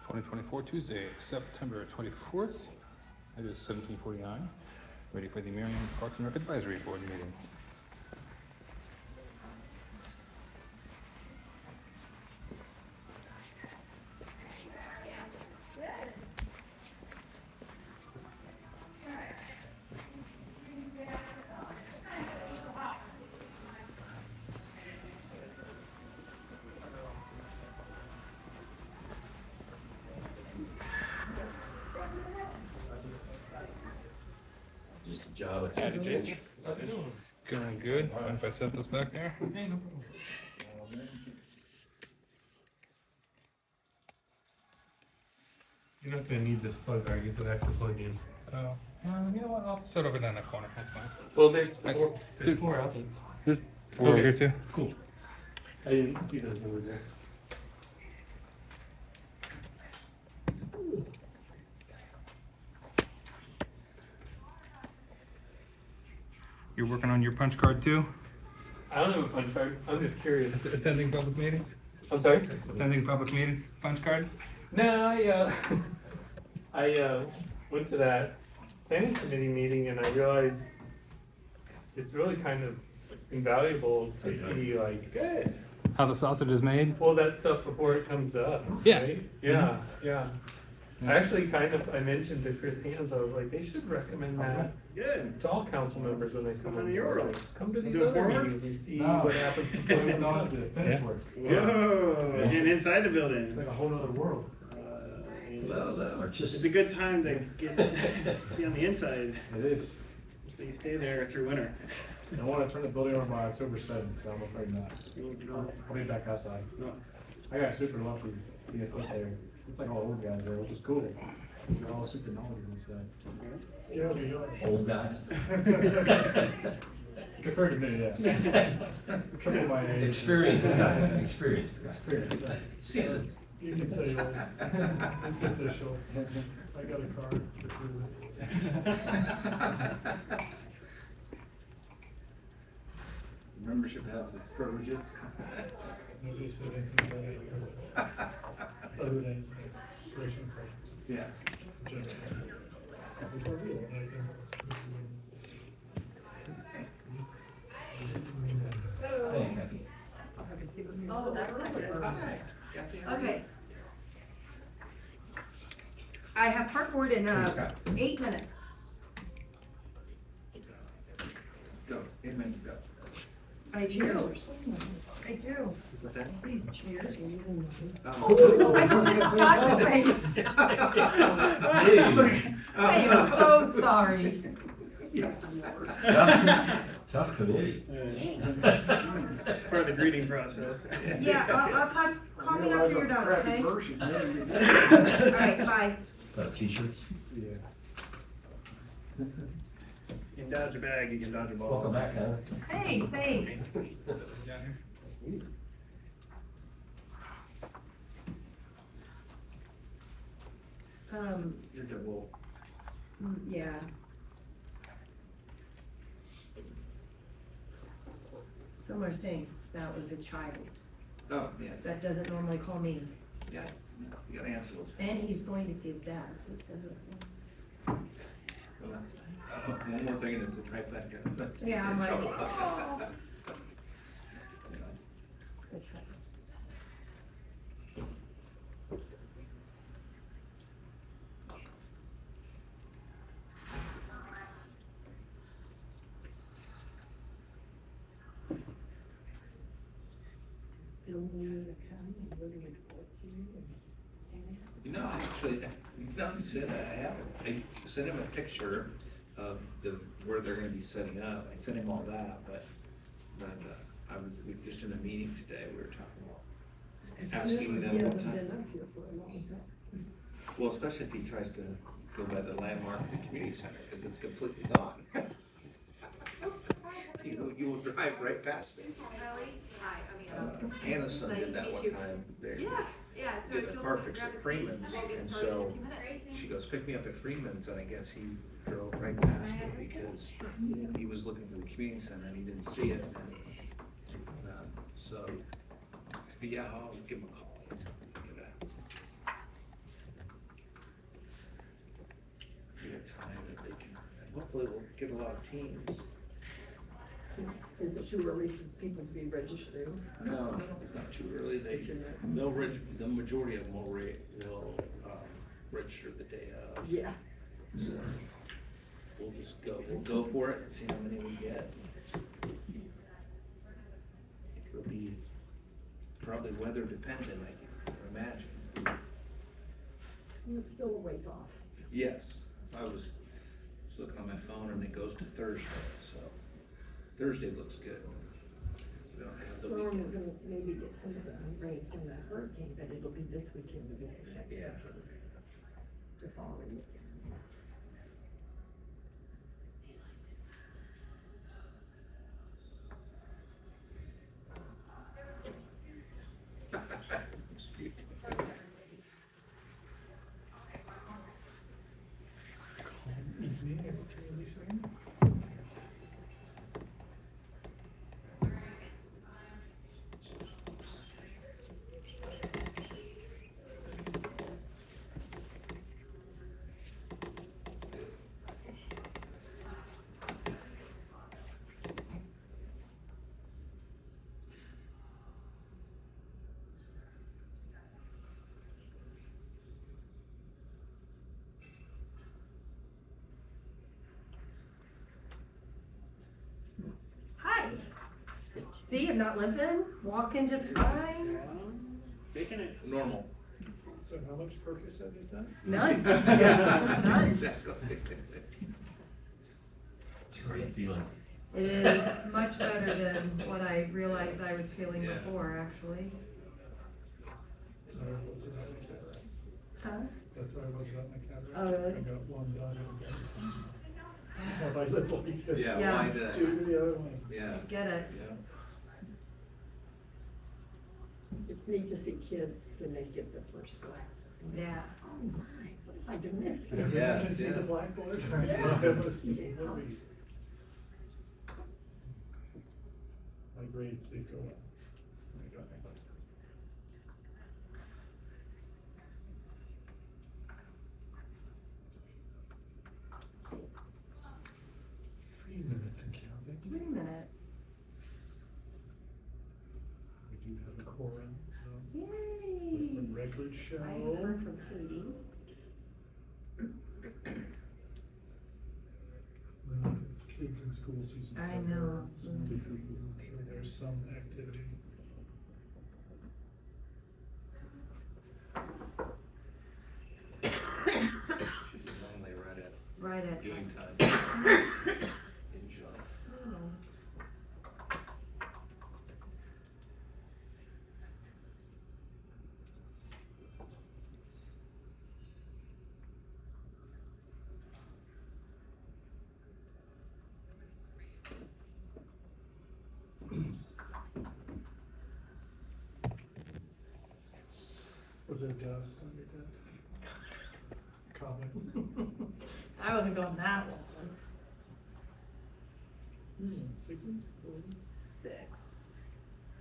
2024, Tuesday, September 24th. It is 17:49. Ready for the Merriam Parks and Rec Advisory Board meeting. Just a job. Howdy, Jason. How's it doing? Going good. Mind if I set this back there? Hey, no problem. You're not gonna need this plug, are you? You'll have to plug in. You know what? I'll set over there in that corner. That's fine. Well, there's Dude. four outlets. There's four over Okay. here too. Cool. I didn't see those over there. You're working on your punch card too? I don't have a punch card. I'm just curious. Attending public meetings? I'm sorry? Attending public meetings, punch card? No, I went to that planning committee meeting and I realized it's really kind of invaluable to see like, How the sausage is made? all that stuff before it comes to us. Yeah. Right? Yeah, yeah. I actually I mentioned to Chris Hams, I was like, they should recommend that Good. to all council members when they come Come on to the your like, come to these Do it other forward? meetings and see No. what happens before it comes to finish work. Whoa, getting inside the building. It's like a whole other world. Well, the It's artistic. a good time to be on the inside. It is. So you stay there through winter. I want to turn the building over by October 7th, so I'm afraid not. I'll be back outside. No. I got super lucky to get put there. It's like all old guys there, which is cool. They're all super knowledgeable and stuff. Yeah, Old guys. Compared to me, yeah. Triple my age. Experienced guys, experienced. Experience. Seasoned. You can say it's official. I got a card to prove it. Membership have privileges. Nobody said anything about it. Other than creation process. Yeah. Hey, Kathy. Oh, that's not good. Okay. I have park board in, 8 minutes. Go, 8 minutes, go. I do. I do. What's that? These chairs. Oh. I just hit Scott's face. I am so sorry. Tough committee. It's part of the greeting process. Yeah, I'll call me after you're done, okay? All right, bye. T-shirts. You can dodge a bag, you can dodge a ball. Welcome back, Heather. Hey, thanks. Down here? You're double. Yeah. Similar thing, that was a child. Oh, yes. That doesn't normally call me. Yeah, you gotta answer those. And he's going to see his dad, so it doesn't. One more thing and it's a trifecta. Yeah, I'm like, oh. Good try. Actually, now you said that, I sent him a picture of where they're gonna be setting up, I sent him all that, but we were just in a meeting today, we were talking about asking them what time. Well, especially if he tries to go by the landmark of the community center, cause it's completely gone. You will drive right past it. Hannah's son did that one time there. Yeah, so Did the car fix at Freeman's, and so she goes, pick me up at Freeman's, and I guess he drove right past it because he was looking for the community center and he didn't see it. And, so, but yeah, I'll give him a call. hopefully we'll get a lot of teams. Is it too early for people to be registered? No, it's not too early, the majority of them will register the day of. Yeah. So, we'll go for it and see how many we get. It'll be probably weather dependent, I can imagine. It's still a ways off. Yes, I was looking on my phone and it goes to Thursday, so Thursday looks good. We don't have the Well, we're weekend. gonna maybe get some of the rain from that hurricane, but it'll be this weekend, we'll get it next Yeah. weekend. It's already. Evening, everything listening. Hi. See, I'm not limping, walking just fine. Making it. Normal. So how much Percocet is that? None. Yeah, none. Exactly. It's a great feeling. It is much better than what I realized I was feeling Yeah. before, actually. That's why I wasn't at the cataracts. Huh? That's why I wasn't at the cataracts. Oh, really? I got one done, it was like, have I lived like this? Yeah, Yeah. why did? Do the other one. Yeah. Get it. Yeah. It's neat to see kids when they get their first glasses. Yeah. Oh my, what have I been missing? You Yes, can see yeah. the blackboard. Yeah. It was just Yeah. really- My grades did go up. when I got my glasses. Three minutes and counting. 3 minutes. We do have a quorum. Yay. A record show. I haven't heard from Katie. It's kids in school season. I know. So maybe I'm sure there's some activity. She's normally Right at. game time. Enjoy. Oh. Was there dust on your desk? Comics? I wasn't going that long. Sixes? 6.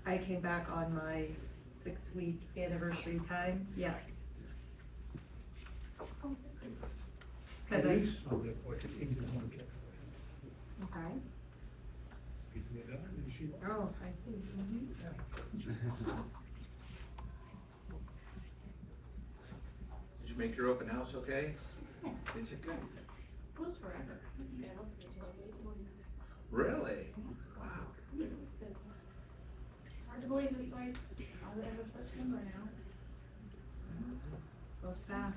I came back on my 6-week anniversary time, yes. Cause I, Oh, that boy, okay. I'm sorry? Speaking of that, is she? Oh, I see. Did you make your open house okay? Did you good? Goes forever. Yeah, I don't think it's like 8 months. Really? Wow. Yeah, it's good. Hard to believe it's like, all the end of September now. Goes fast.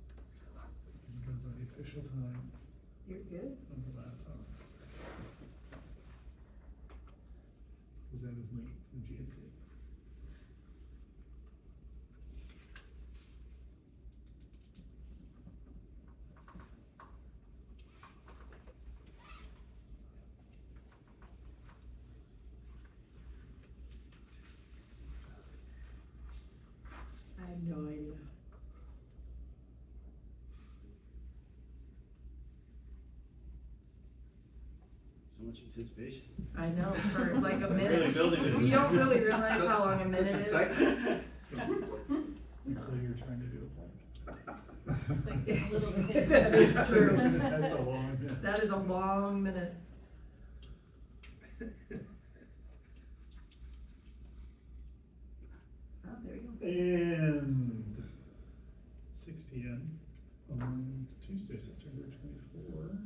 Because by the official time You're good? of the laptop. Was that as late as the GMT? I have no idea. much anticipation. I know, for like a Really minute. building it. You don't really realize how long a minute is. Such excitement. Until you're trying to do a plan. It's like a little bit. That is true. That's a long minute. That is a long minute. Oh, there you go. And 6 p.m. on Tuesday, September 2024,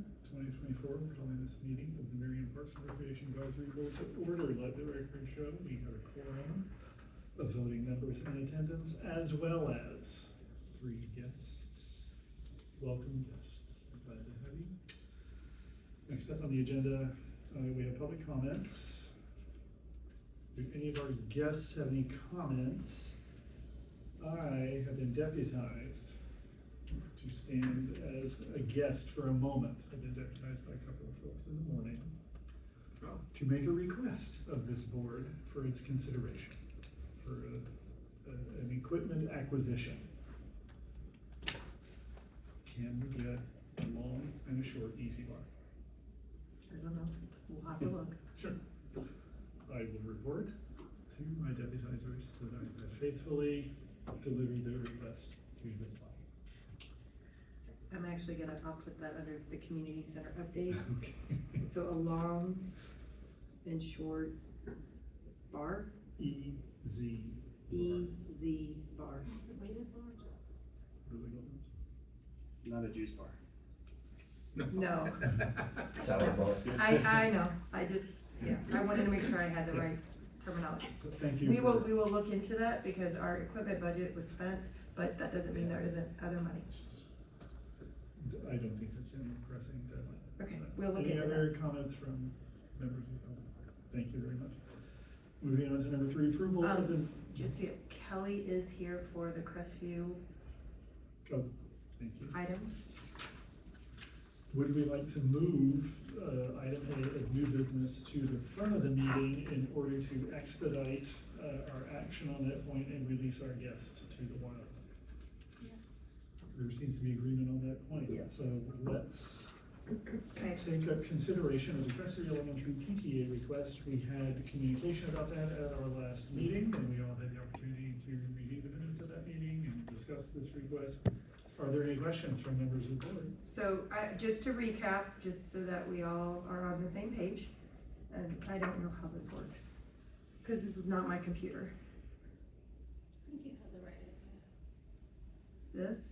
we're calling this meeting of the Merriam Parks and Recreation Advisory Board to order. Let the record show we have a quorum of voting members in attendance, as well as 3 guests. Welcome guests. I'm glad to have you. Next up on the agenda, we have public comments. Do any of our guests have any comments? I have been deputized to stand as a guest for a moment. I've been deputized by a couple of folks in the morning to make a request of this board for its consideration for an equipment acquisition. Can we get a long and a short easy bar? I don't know, we'll have to look. Sure. I will report to my deputizers that I have faithfully delivered their request to this body. I'm actually I'll put that under the community center update. Okay. So a long and short bar, E-Z. E-Z bar. Weighted bars? Really good ones. Not a juice bar. No. Sour bar. I know, I wanted to make sure I had the right terminology. So thank you. We will look into that because our equipment budget was spent, but that doesn't mean there isn't other money. I don't think there's any pressing deadline. Okay, we'll look Any into other that. comments from members of the public? Thank you very much. Moving on to number 3, approval of the. Just so you, Kelly is here for the Crestview Oh, thank you. item. Would we like to move item A of new business to the front of the meeting in order to expedite our action on that point and release our guest to the wild? Yes. There seems to be agreement on that point. Yes. So let's Okay. take up consideration of the Crestview Elementary PTA request. We had communication about that at our last meeting, and we all had the opportunity to review the minutes of that meeting and discuss this request. Are there any questions from members of the board? So just to recap, just so that we all are on the same page, and I don't know how this works, because this is not my computer. I think you have the right idea. This?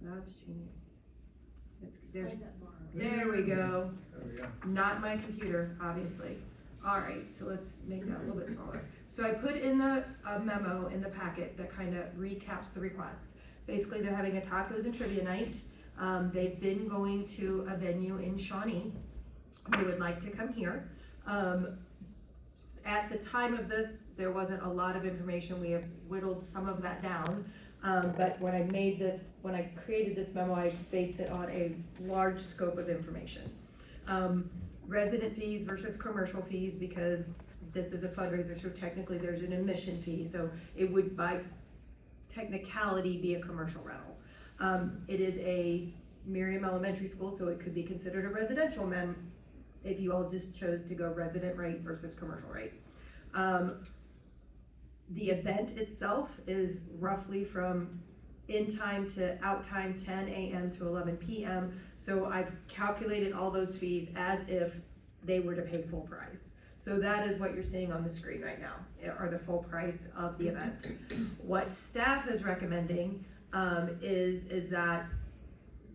That's changing. There's, Slide that bar. there we go. There we go. Not my computer, obviously. All right, so let's make that a little bit smaller. So I put in the memo in the packet that kind of recaps the request. Basically, they're having a tacos and trivia night. They've been going to a venue in Shawnee. They would like to come here. At the time of this, there wasn't a lot of information. We have whittled some of that down. But when I created this memo, I based it on a large scope of information. Resident fees versus commercial fees, because this is a fundraiser, so technically there's an admission fee, so it would by technicality be a commercial rental. It is a Merriam Elementary School, so it could be considered a residential if you all just chose to go resident rate versus commercial rate. The event itself is roughly from in time to out time, 10 a.m. to 11 p.m. So I've calculated all those fees as if they were to pay full price. So that is what you're seeing on the screen right now, are the full price of the event. What staff is recommending is that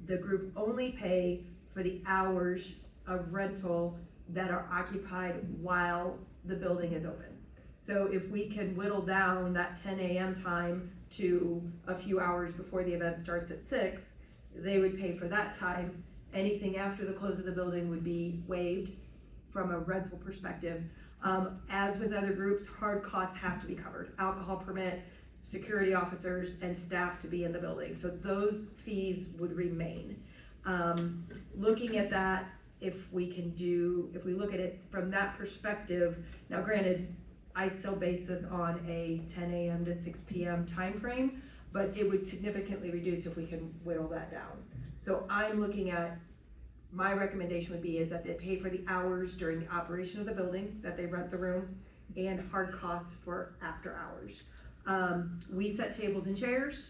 the group only pay for the hours of rental that are occupied while the building is open. So if we can whittle down that 10 a.m. time to a few hours before the event starts at 6, they would pay for that time. Anything after the close of the building would be waived from a rental perspective. As with other groups, hard costs have to be covered. Alcohol permit, security officers, and staff to be in the building. So those fees would remain. Looking at that, if we look at it from that perspective, now granted, I still base this on a 10 a.m. to 6 p.m. time frame, but it would significantly reduce if we can whittle that down. So I'm looking at my recommendation would be is that they pay for the hours during the operation of the building, that they rent the room, and hard costs for after hours. We set tables and chairs,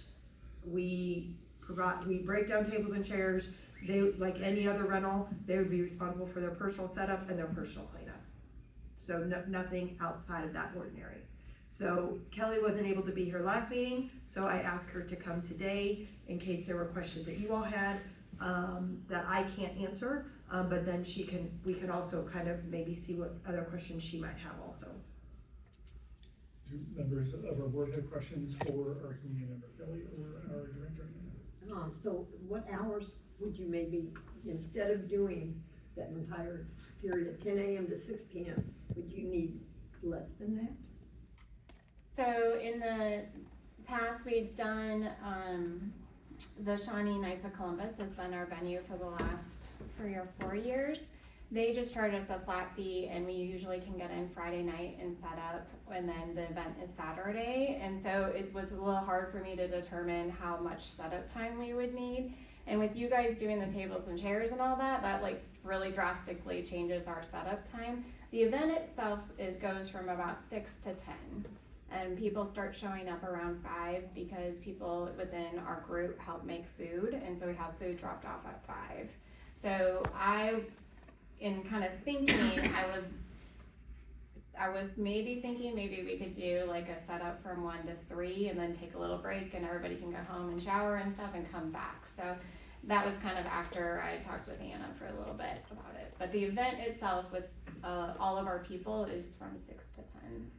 we break down tables and chairs. They, like any other rental, they would be responsible for their personal setup and their personal cleanup. So nothing outside of that ordinary. So Kelly wasn't able to be here last meeting, so I asked her to come today in case there were questions that you all had, that I can't answer, but then we could also kind of maybe see what other questions she might have also. Do members of our board have questions for our community member Kelly or our director? So what hours would you maybe, instead of doing that entire period, 10 a.m. to 6 p.m., would you need less than that? So in the past, we've done, the Shawnee Knights of Columbus has been our venue for the last 3 or 4 years. They just charge us a flat fee, and we usually can get in Friday night and set up, and then the event is Saturday. And so it was a little hard for me to determine how much setup time we would need. And with you guys doing the tables and chairs and all that, that like really drastically changes our setup time. The event itself goes from about 6 to 10. And people start showing up around 5 because people within our group help make food, and so we have food dropped off at 5. So in kind of thinking, I was maybe thinking maybe we could do like a setup from 1 to 3 and then take a little break and everybody can go home and shower and stuff and come back. So that was kind of after I talked with Anna for a little bit about it. But the event itself with all of our people is from 6 to 10.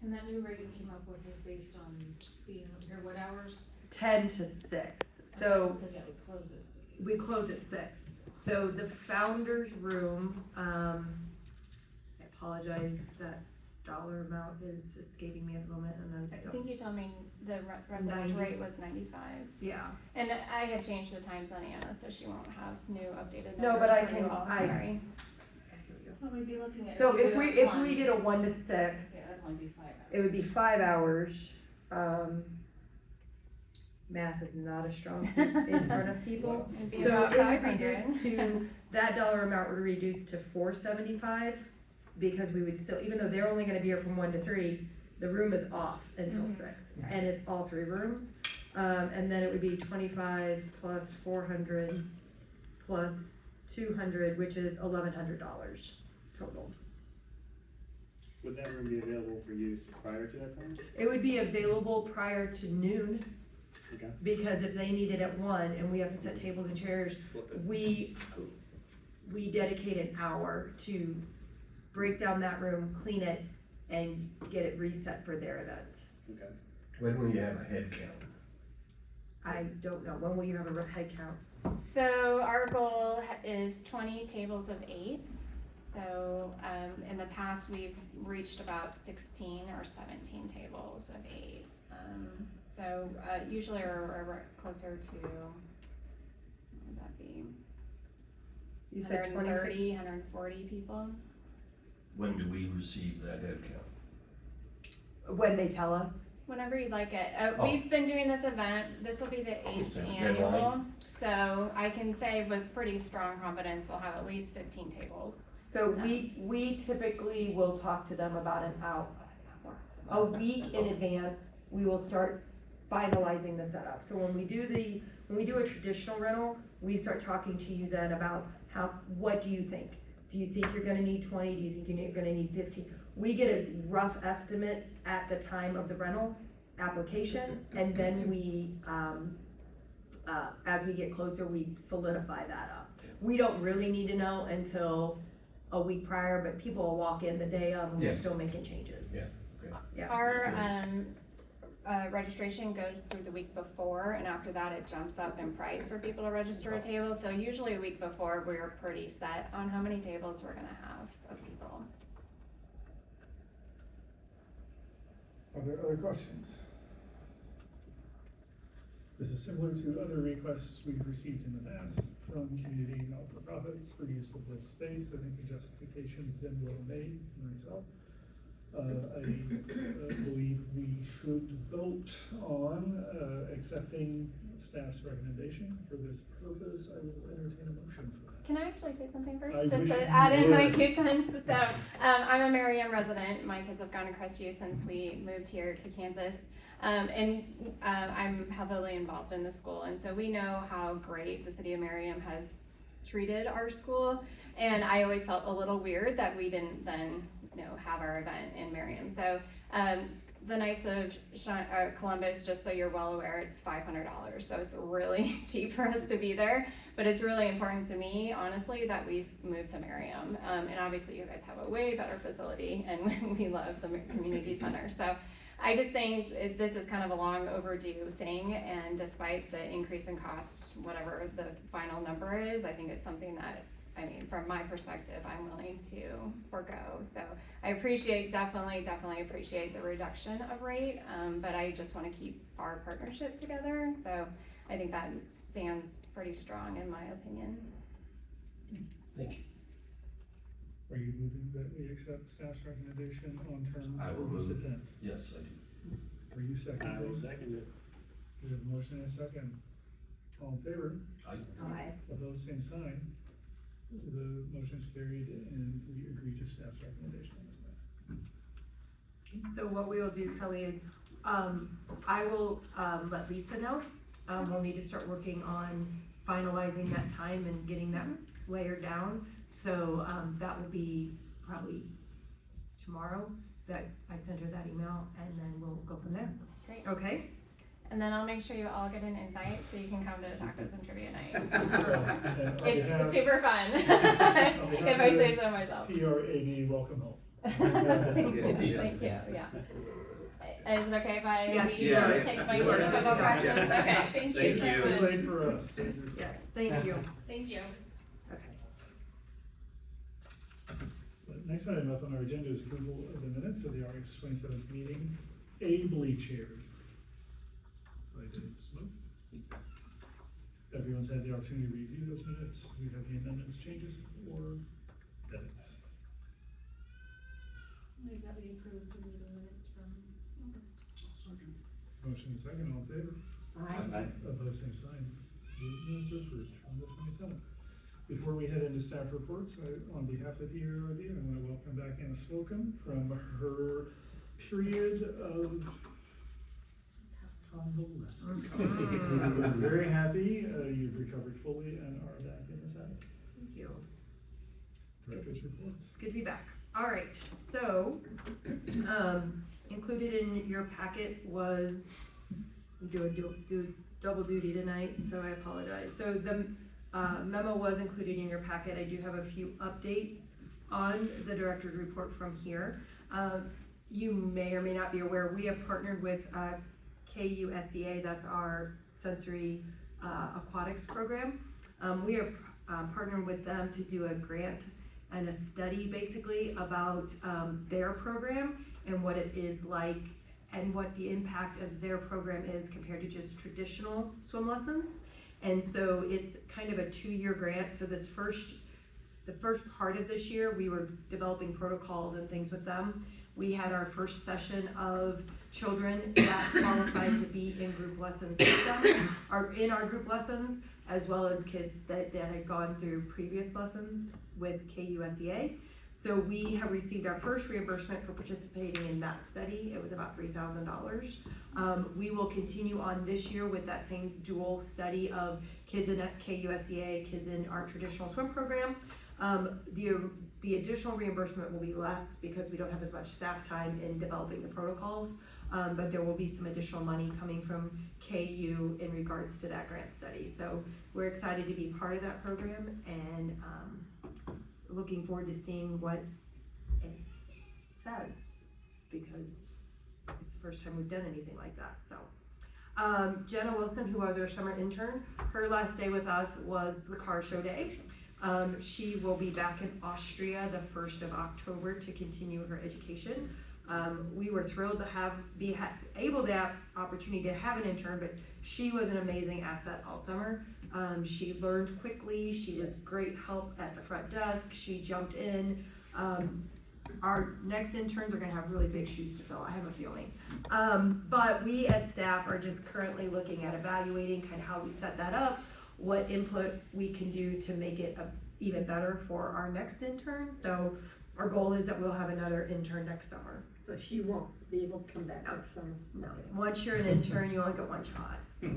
And that new rate you came up with is based on being here what hours? 10 to 6. So Because that would close it. we close at 6. So the founder's room, I apologize, that dollar amount is escaping me at the moment, and I think you told me the residential 90. rate was 95. yeah. And I had changed the times on Anna, so she won't have new updated numbers. No, but I for you can- all, I- sorry. Well, we'd be looking at. So you if did it we one. did a 1 to 6, Yeah, that'd only be 5 hours. it would be 5 hours. Math is not a strong suit in front of people. It'd be So about it would 500. reduce to, that dollar amount would reduce to $475, because we would still, even though they're only gonna be here from 1 to 3, the room is off until Mhm. 6, and it's all 3 rooms. And then it would be 25 plus 400 plus 200, which is $1,100 total. Would that room be available for use prior to that time? It would be available prior to noon, Okay. because if they need it at 1 and we have to set tables and chairs, Flip it. we dedicate an hour to break down that room, clean it, and get it reset for their event. Okay. When will you have a head count? I don't know, when will you have a head count? So our goal is 20 tables of 8. So in the past, we've reached about 16 or 17 tables of 8. So usually we're closer to, what would that be? You said 20? 130, 140 people. When do we receive that head count? When they tell us. Whenever you'd like it. Oh. We've been doing this event, this will be the 8th Is there a annual. deadline? So I can say with pretty strong confidence, we'll have at least 15 tables. So we typically will talk to them about a week in advance. We will start finalizing the setup. So when we do a traditional rental, we start talking to you then about what do you think? Do you think you're gonna need 20? Do you think you're gonna need 15? We get a rough estimate at the time of the rental application, and then we, as we get closer, we solidify that up. We don't really need to know until a week prior, but people will walk in the day of and we're Yeah. still making changes. Yeah, okay. Yeah. Our registration goes through the week before, and after that it jumps up in price for people to register a table. So usually a week before, we're pretty set on how many tables we're gonna have of people. Are there other questions? This is similar to other requests we've received in the past from community not-for-profits for use of this space. I think the justification's been well made myself. I believe we should vote on accepting staff's recommendation for this purpose, I will entertain a motion for that. Can I actually say something first? I Just wish to you add in my would. 2 cents. So, I'm a Merriam resident. My kids have gone to Crestview since we moved here to Kansas. I'm heavily involved in the school, and so we know how great the city of Merriam has treated our school. And I always felt a little weird that we didn't then, have our event in Merriam. So, the Knights of Columbus, just so you're well aware, it's $500, so it's really cheap for us to be there. But it's really important to me, honestly, that we move to Merriam. And obviously you guys have a way better facility, and we love the community center. So I just think this is kind of a long overdue thing, and despite the increase in cost, whatever the final number is, I think it's something that, from my perspective, I'm willing to forego. So I definitely appreciate the reduction of rate, but I just want to keep our partnership together. So I think that stands pretty strong in my opinion. Thank you. Are you moving that we accept staff's recommendation on terms I will of this move. event? Yes, I do. Are you second? I will please? second it. We have a motion and a second. All in favor? Aye. Opposed, same sign. The motion is carried and we agree to staff's recommendation on this matter. So what we will do, Kelly, is, I will, let Lisa know. We'll need to start working on finalizing that time and getting that layered down. So, that will be probably tomorrow that I send her that email, and then we'll go from there. Great. Okay? And then I'll make sure you all get an invite so you can come to the tacos and trivia night. And on It's behalf- super fun, on behalf if I of say so myself. PRAB, welcome home. Thank you, yeah. Is it okay if I Yes, leave yeah, and yeah. take my Yeah. football Yeah. practice? Yeah. Okay, thank you Thank so you. Too much. late for us. Yes, thank you. Thank you. Okay. The next item up on our agenda is approval of the minutes of the August 27th meeting, ably chaired by Dave Smoke. Everyone's had the opportunity to review those minutes. We have the amendments, changes, or edits. Move that we approve the meeting minutes from August. Motion and second, all in favor? Aye. Opposed, same sign. The minutes are approved on the 27th. Before we head into staff reports, on behalf of PROD, I want to welcome back Anna Slocum from her period of convalescence. We're very happy you've recovered fully and are back in the saddle. Thank you. Director's reports. It's good to be back. All right, so, included in your packet was, I'm doing double duty tonight, so I apologize. So the memo was included in your packet. I do have a few updates on the director's report from here. You may or may not be aware, we have partnered with KUSEA, that's our sensory aquatics program. We are partnering with them to do a grant and a study basically about their program and what it is like and what the impact of their program is compared to just traditional swim lessons. And so it's kind of a 2-year grant. So the first part of this year, we were developing protocols and things with them. We had our first session of children that qualified to be in group lessons with them, or in our group lessons, as well as kids that had gone through previous lessons with KUSEA. So we have received our first reimbursement for participating in that study. It was about $3,000. We will continue on this year with that same dual study of kids in KUSEA, kids in our traditional swim program. The additional reimbursement will be less because we don't have as much staff time in developing the protocols, but there will be some additional money coming from KU in regards to that grant study. So we're excited to be part of that program and looking forward to seeing what it says, because it's the first time we've done anything like that. So Jenna Wilson, who was our summer intern, her last day with us was the car show day. She will be back in Austria the 1st of October to continue her education. We were thrilled to be able to have opportunity to have an intern, but she was an amazing asset all summer. She learned quickly. She was great help at the front desk. She jumped in. our next interns are gonna have really big shoes to fill, I have a feeling. But we as staff are just currently looking at evaluating kind of how we set that up, what input we can do to make it even better for our next intern. So our goal is that we'll have another intern next summer. So she won't be able to come back next summer? No, once you're an intern, you only get one shot, yeah.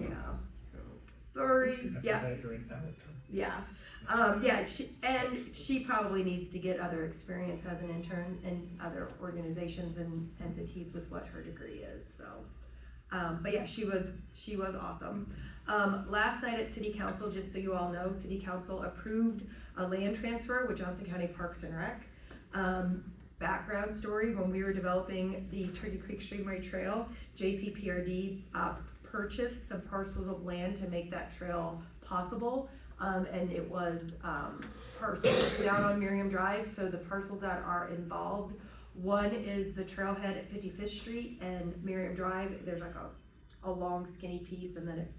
Sorry, After yeah. that, you're in out. Yeah, she probably needs to get other experience as an intern in other organizations and entities with what her degree is, so. But yeah, she was awesome. Last night at City Council, just so you all know, City Council approved a land transfer with Johnson County Parks and Rec. Background story, when we were developing the Turkey Creek Streamway Trail, JCPRD, purchased some parcels of land to make that trail possible. And it was, parcels down on Merriam Drive, so the parcels that are involved, one is the trailhead at 55th Street and Merriam Drive, there's like a long skinny piece and then it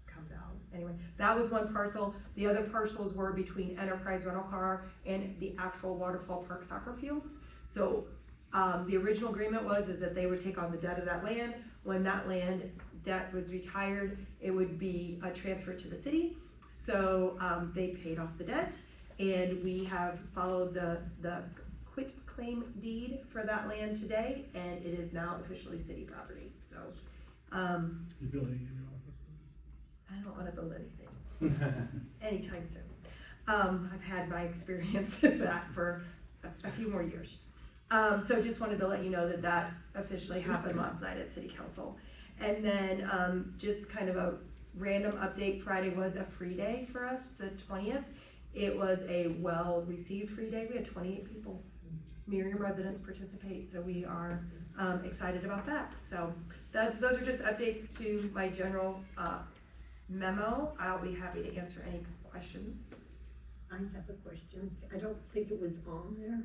comes out. Anyway, that was one parcel. The other parcels were between Enterprise Rental Car and the actual Waterfall Park soccer fields. So, the original agreement is that they would take on the debt of that land. When that land debt was retired, it would be transferred to the city. So they paid off the debt, and we have followed the quit claim deed for that land today, and it is now officially city property. So You're building in your office. I don't want to build anything anytime soon. I've had my experience with that for a few more years. So just wanted to let you know that that officially happened last night at City Council. And then just kind of a random update, Friday was a free day for us, the 20th. It was a well-received free day. We had 28 people, Merriam residents participate, so we are excited about that. So those are just updates to my general memo. I'll be happy to answer any questions. I have a question. I don't think it was on there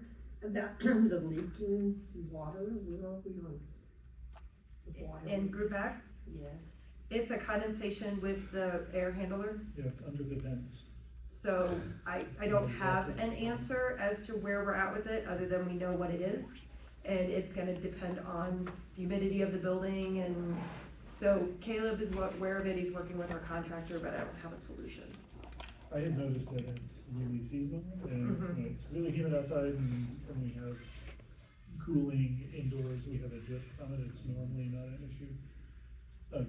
about the leaking water. Where are we on? the water In leaks? Group X, Yes. it's a condensation with the air handler. Yeah, it's under the vents. So I don't have an answer as to where we're at with it, other than we know what it is. And it's gonna depend on the humidity of the building, and so Caleb is aware of it, he's working with our contractor, but I don't have a solution. I had noticed that it's really seasonal, and Mhm. you know, it's really humid outside, and we have cooling indoors, we have a drip from it, it's normally not an issue. But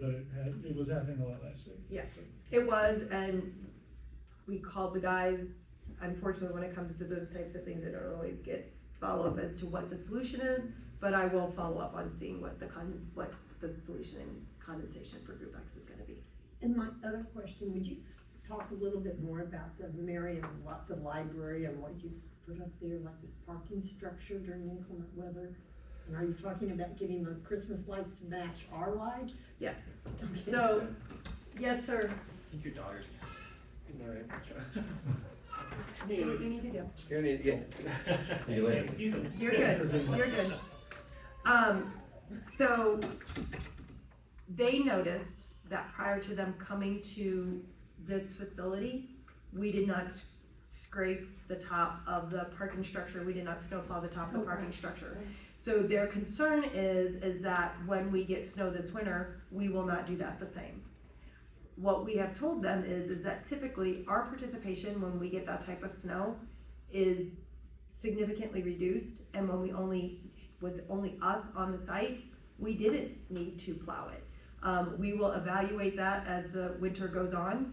it was happening a lot last week. Yeah, it was, and we called the guys. Unfortunately, when it comes to those types of things, I don't always get follow-up as to what the solution is, but I will follow up on seeing what the solution and condensation for Group X is gonna be. And my other question, would you talk a little bit more about the Merriam, the library and what you put up there, like this parking structure during inclement weather? And are you talking about getting the Christmas lights to match our lights? Yes, Okay. so, yes, sir. Your daughter's. What do you need to do? You're good, you're good. So, they noticed that prior to them coming to this facility, we did not scrape the top of the parking structure, we did not snowplow the top of the parking structure. So their concern is that when we get snow this winter, we will not do that the same. What we have told them is that typically our participation when we get that type of snow is significantly reduced, and when was only us on the site, we didn't need to plow it. We will evaluate that as the winter goes on.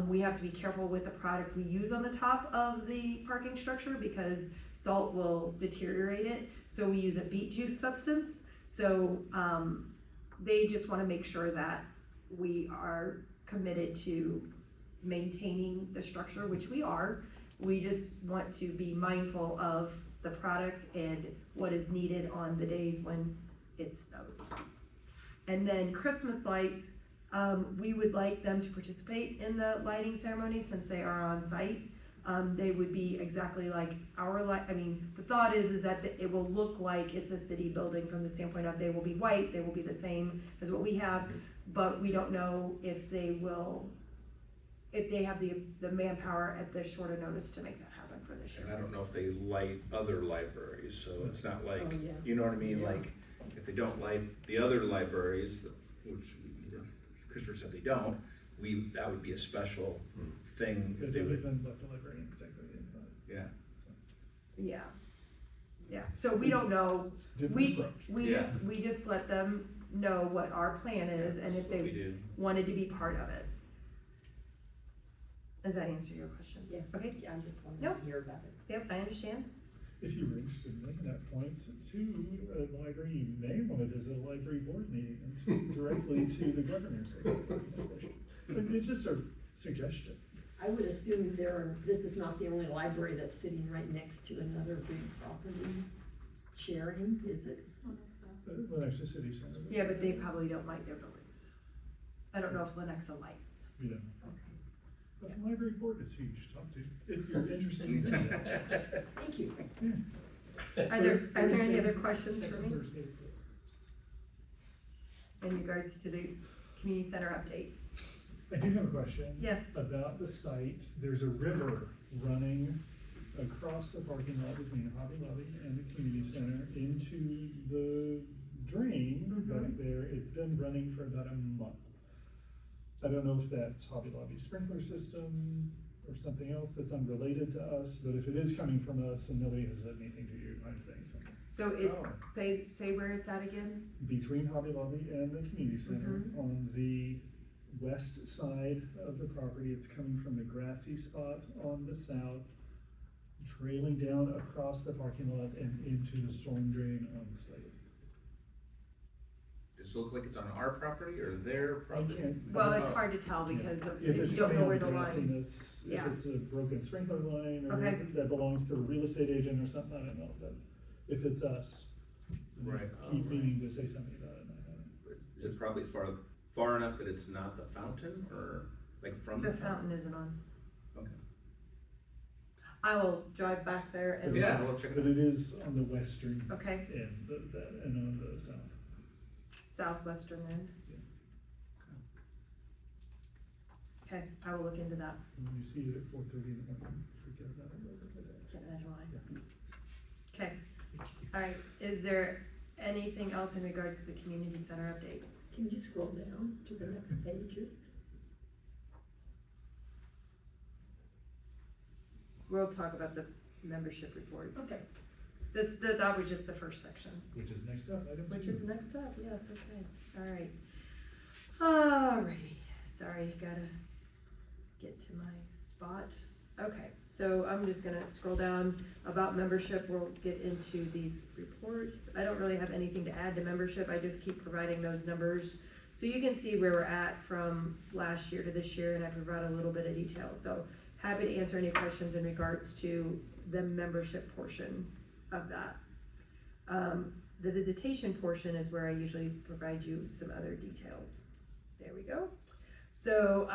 We have to be careful with the product we use on the top of the parking structure because salt will deteriorate it. So we use a beet juice substance. So they just want to make sure that we are committed to maintaining the structure, which we are. We just want to be mindful of the product and what is needed on the days when it snows. And then Christmas lights, we would like them to participate in the lighting ceremony since they are on site. They would be exactly like our the thought is that it will look like it's a city building from the standpoint of they will be white, they will be the same as what we have, but we don't know if they have the manpower at this shorter notice to make that happen. for this And I year. don't know if they light other libraries, so it's not like, Oh, yeah. you know what I mean, Yeah. like, if they don't light the other libraries, which, Christopher said they don't, that would be a special thing. But if they they would would, then let the librarians decorate the inside. yeah. Yeah, yeah, so we don't know, Different we, approach. Yeah. we just let them know what our plan is and if That's what we they do. wanted to be part of it. Does that answer your question? Yeah. Okay, Yeah, I just wanted Nope. to hear about it. yep, I understand. If you were interested in making that point to a library, you may want to visit a library board meeting and speak directly to the governors of the organization. But it's just a suggestion. I would assume this is not the only library that's sitting right next to another big property sharing, is it? I don't think so. Well, next to city center. Yeah, but they probably don't light their buildings. I don't know if Lenexa lights. You know. But the library board is huge, talk to, if you're interested in that. Thank you. Are there any other questions for me Thursday. in regards to the community center update? I do have a question. Yes. About the site, there's a river running across the parking lot between Hobby Lobby and the community center into the drain back there. It's been running for about a month. I don't know if that's Hobby Lobby sprinkler system or something else that's unrelated to us, but if it is coming from us and nobody has said anything to you, I'm saying something. So it's, Oh. say where it's at again? Between Hobby Lobby and the community center, on the west side of the property, it's coming from the grassy spot on the south, trailing down across the parking lot and into the storm drain on site. Does it look like it's on our property or their I property? can't. Well, it's hard to tell because Yeah. of, If if it's you don't coming know on where the the line. grassiness, if Yeah. it's a broken sprinkler line or Okay. that belongs to a real estate agent or something, I don't know, but if it's us. I Right. Keep meaning to say something about it, and I haven't. Is it probably far enough that it's not the fountain, or like from the The fountain isn't on. Okay. I will drive back there and Yeah, look. we'll check it But out. it is on the western Okay, end of that, and on the south. southwestern end. Okay, I will look into that. And when you see it at 4:30 in the morning, forget about it. Over the day. Get that line. Yeah. Okay, all right, is there anything else in regards to the community center update? Can you scroll down to the next pages? We'll talk about the membership reports. Okay. That was just the first section. Which is next up, item 2. Which is next up, yes, okay, all right. Alrighty, sorry, gotta get to my spot. Okay, so I'm just gonna scroll down about membership, we'll get into these reports. I don't really have anything to add to membership, I just keep providing those numbers. So you can see where we're at from last year to this year, and I provide a little bit of detail. So happy to answer any questions in regards to the membership portion of that. The visitation portion is where I usually provide you some other details. There we go. So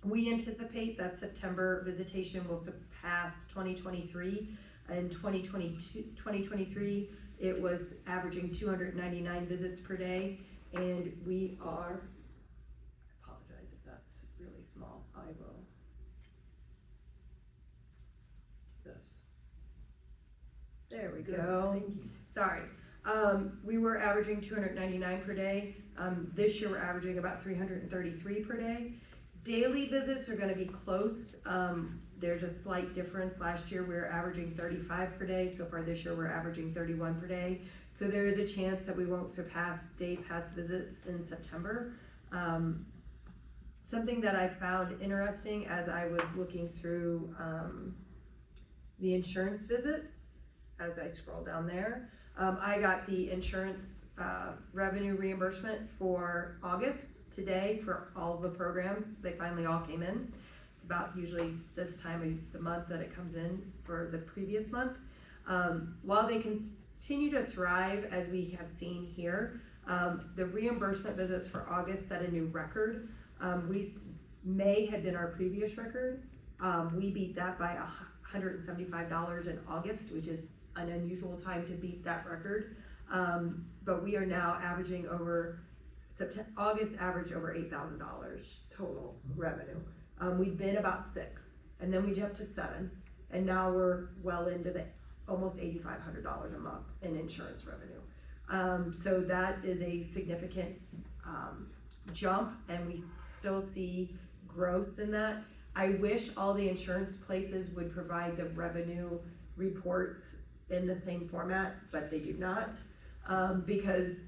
we anticipate that September visitation will surpass 2023. In 2023, it was averaging 299 visits per day, and we are, I apologize if that's really small, I will. This. There we go. Thank you. Sorry. We were averaging 299 per day. This year we're averaging about 333 per day. Daily visits are gonna be close. There's a slight difference. Last year we were averaging 35 per day. So far this year we're averaging 31 per day. So there is a chance that we won't surpass day pass visits in September. Something that I found interesting as I was looking through the insurance visits, as I scroll down there, I got the insurance revenue reimbursement for August today for all the programs. They finally all came in. It's about usually this time of the month that it comes in for the previous month. While they continue to thrive, as we have seen here, the reimbursement visits for August set a new record. May had been our previous record. We beat that by $175 in August, which is an unusual time to beat that record. But we are now averaging August averaged over $8,000 total revenue. We've been about $6,000, and then we jumped to 7, and now we're well into the almost $8,500 a month in insurance revenue. So that is a significant jump, and we still see growth in that. I wish all the insurance places would provide the revenue reports in the same format, but they do not, because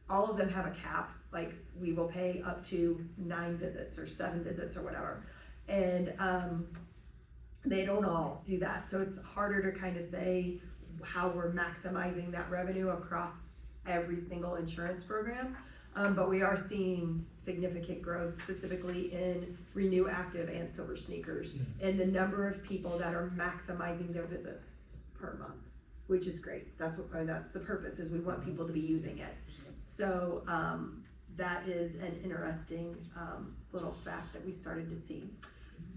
all of them have a cap. Like, we will pay up to 9 visits or 7 visits or whatever, and they don't all do that. So it's harder to kind of say how we're maximizing that revenue across every single insurance program. But we are seeing significant growth, specifically in Renew Active and Silver Sneakers, and the number of people that are maximizing their visits per month, which is great. That's the purpose, is we want people to be using it. So that is an interesting little fact that we started to see.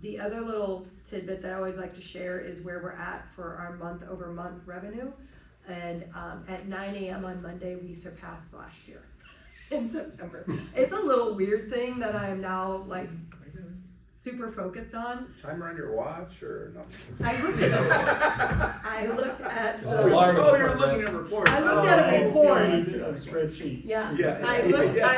The other little tidbit that I always like to share is where we're at for our month-over-month revenue. And at 9 a.m. on Monday, we surpassed last year in September. It's a little weird thing that I am now like super focused on. Timer on your watch or no? I looked at Oh, alarm. Oh, you're looking at reports. I looked at a report. Spreadsheets. Yeah, Yeah. I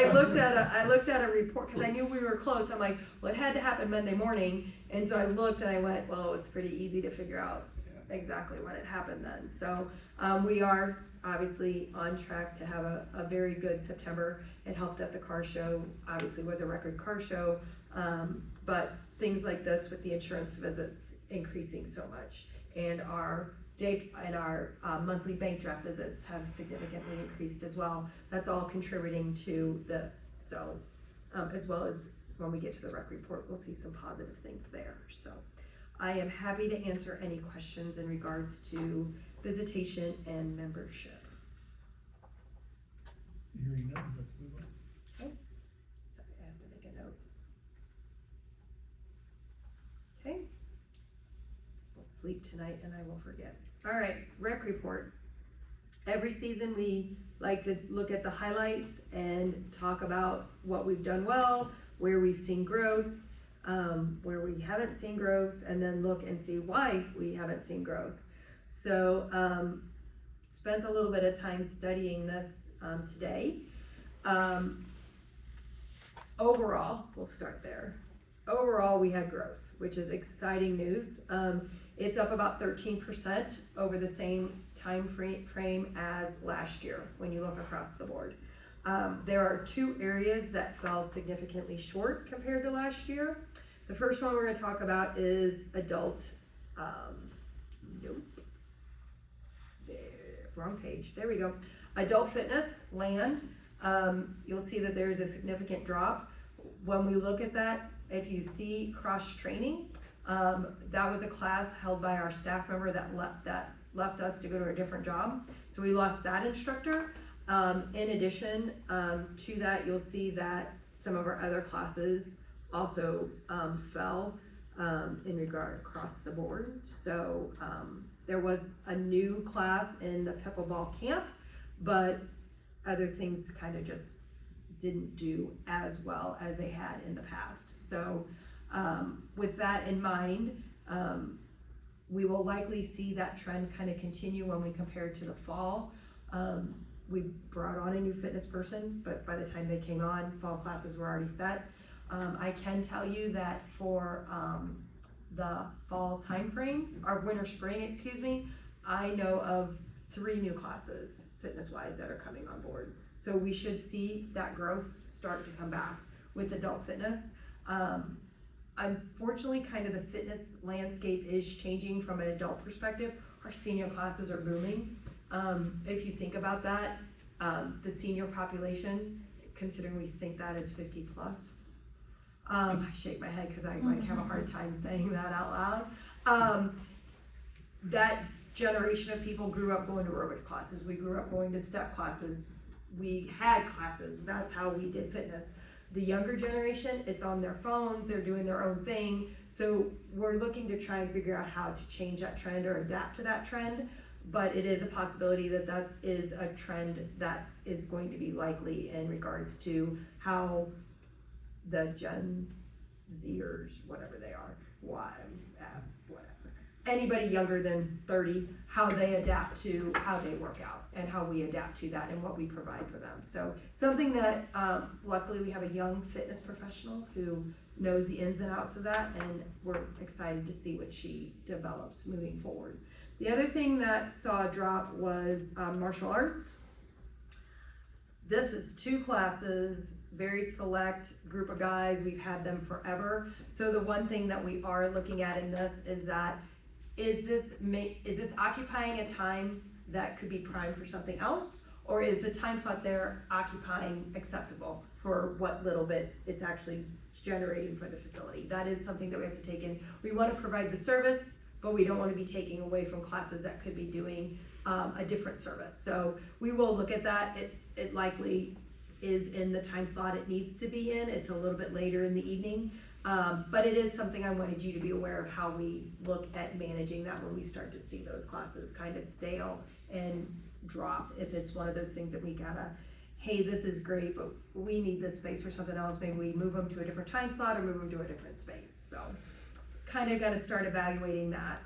looked at a report, because I knew we were close. I'm like, well, it had to happen Monday morning, and so I looked and I went, well, it's pretty easy to figure out exactly when it happened then. So we are obviously on track to have a very good September. It helped that the car show obviously was a record car show, but things like this with the insurance visits increasing so much, and our monthly bank draft visits have significantly increased as well. That's all contributing to this. So as well as when we get to the rec report, we'll see some positive things there. So I am happy to answer any questions in regards to visitation and membership. Hearing none, let's move on. Okay. Sorry, I have to make a note. Okay. We'll sleep tonight and I will forget. All right, rec report. Every season we like to look at the highlights and talk about what we've done well, where we've seen growth, where we haven't seen growth, and then look and see why we haven't seen growth. So spent a little bit of time studying this today. Overall, we'll start there. Overall, we had growth, which is exciting news. It's up about 13% over the same time frame as last year when you look across the board. There are 2 areas that fell significantly short compared to last year. The first one we're going to talk about is adult, wrong page, there we go. Adult fitness, land. You'll see that there's a significant drop. When we look at that, if you see cross training, that was a class held by our staff member that left us to go to a different job. So we lost that instructor. In addition to that, you'll see that some of our other classes also fell in regard across the board. So there was a new class in the pickleball camp, but other things kind of just didn't do as well as they had in the past. So with that in mind, we will likely see that trend kind of continue when we compare to the fall. We brought on a new fitness person, but by the time they came on, fall classes were already set. I can tell you that for the fall time frame, or spring, excuse me, I know of 3 new classes fitness-wise that are coming on board. So we should see that growth start to come back with adult fitness. Unfortunately, kind of the fitness landscape is changing from an adult perspective. Our senior classes are booming. If you think about that, the senior population, considering we think that is 50 plus, I shake my head because I like have a hard time saying that out loud. That generation of people grew up going to aerobics classes. We grew up going to step classes. We had classes. That's how we did fitness. The younger generation, it's on their phones, they're doing their own thing. So we're looking to try and figure out how to change that trend or adapt to that trend. But it is a possibility that that is a trend that is going to be likely in regards to how the Gen Zers, whatever they are, anybody younger than 30, how they adapt to how they work out and how we adapt to that and what we provide for them. So something that luckily we have a young fitness professional who knows the ins and outs of that, and we're excited to see what she develops moving forward. The other thing that saw a drop was martial arts. This is 2 classes, very select group of guys. We've had them forever. So the one thing that we are looking at in this is that, is this occupying a time that could be primed for something else? Or is the time slot there occupying acceptable for what little bit it's actually generating for the facility? That is something that we have to take in. We want to provide the service, but we don't want to be taking away from classes that could be doing a different service. So we will look at that. It likely is in the time slot it needs to be in. It's a little bit later in the evening. But it is something I wanted you to be aware of, how we look at managing that when we start to see those classes kind of stale and drop. If it's one of those things that we gotta, hey, this is great, but we need this space for something else, maybe we move them to a different time slot or move them to a different space. So kind of gotta start evaluating that.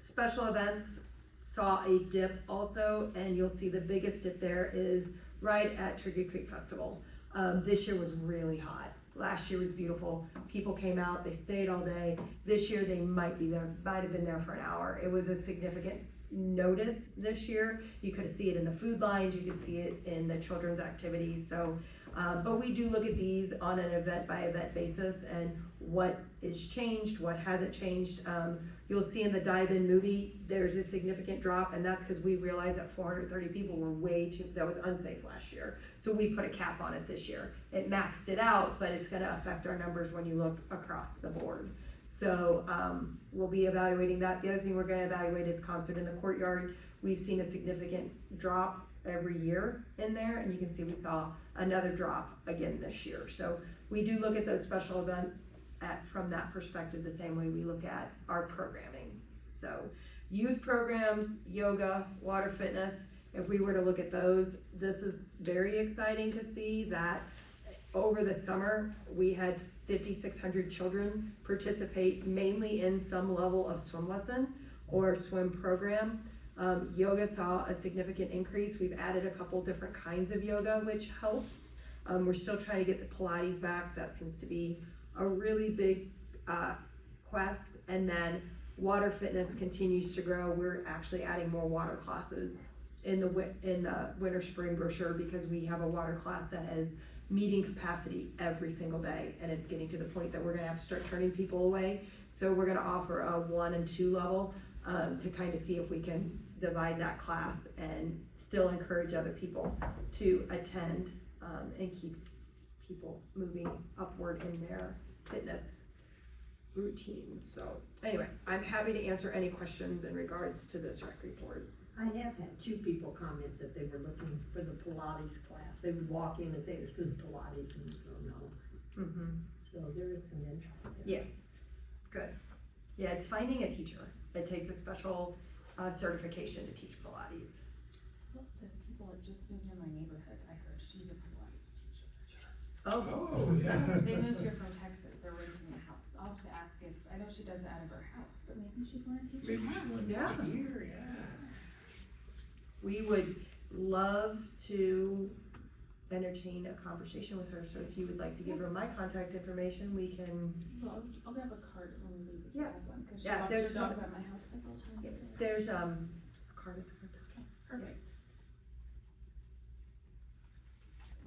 Special events saw a dip also, and you'll see the biggest dip there is right at Turkey Creek Festival. This year was really hot. Last year was beautiful. People came out, they stayed all day. This year they might have been there for an hour. It was a significant notice this year. You could see it in the food lines, you could see it in the children's activities. So, but we do look at these on an event by event basis and what is changed, what hasn't changed. You'll see in the dive-in movie, there's a significant drop, and that's because we realized that 430 people were that was unsafe last year. So we put a cap on it this year. It maxed it out, but it's gonna affect our numbers when you look across the board. So we'll be evaluating that. The other thing we're gonna evaluate is concert in the courtyard. We've seen a significant drop every year in there, and you can see we saw another drop again this year. So we do look at those special events from that perspective the same way we look at our programming. So youth programs, yoga, water fitness, if we were to look at those, this is very exciting to see that over the summer we had 5,600 children participate mainly in some level of swim lesson or swim program. Yoga saw a significant increase. We've added a couple different kinds of yoga, which helps. We're still trying to get the Pilates back. That seems to be a really big quest. And then water fitness continues to grow. We're actually adding more water classes in the winter spring brochure because we have a water class that is meeting capacity every single day, and it's getting to the point that we're gonna have to start turning people away. So we're gonna offer a 1 and 2 level to kind of see if we can divide that class and still encourage other people to attend and keep people moving upward in their fitness routines. So anyway, I'm happy to answer any questions in regards to this rec report. I have had 2 people comment that they were looking for the Pilates class. They would walk in and say, this is Pilates, and so no. So there is some interest there. Yeah, good. Yeah, it's finding a teacher. It takes a special certification to teach Pilates. Well, there's people that just moved in my neighborhood. I heard she's a Pilates teacher. Oh, yeah. They moved here from Texas. They're renting a house. I'll have to ask if, I know she does it out of her house, but maybe she'd want to teach a Maybe class. she wants Yeah. to hear, yeah. we would love to entertain a conversation with her. So if you would like to give her my contact information, we can. Well, I'll grab a card when we leave if Yeah. you have one, because she Yeah, walks there's her dog some- at my house several times a day. There's a card at the front. Perfect.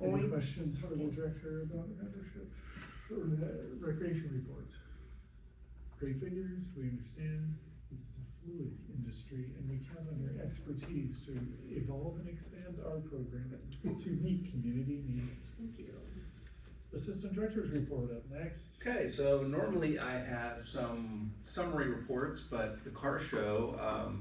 Any Always. questions for the director about membership or the recreation report? Great figures, we understand this is a fluid industry and we count on your expertise to evolve and expand our program to meet community needs. Thank you. Assistant director's report up next. Okay, so normally I have some summary reports, but the car show,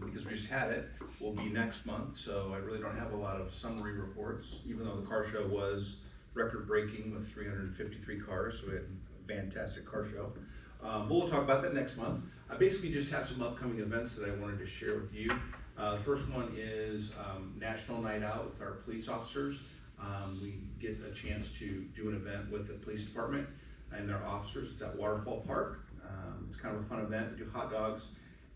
because we just had it, will be next month, so I really don't have a lot of summary reports, even though the car show was record-breaking with 353 cars, so we had a fantastic car show. But we'll talk about that next month. I basically just have some upcoming events that I wanted to share with you. The first one is National Night Out with our police officers. We get a chance to do an event with the police department and their officers. It's at Waterfall Park. It's kind of a fun event. We do hot dogs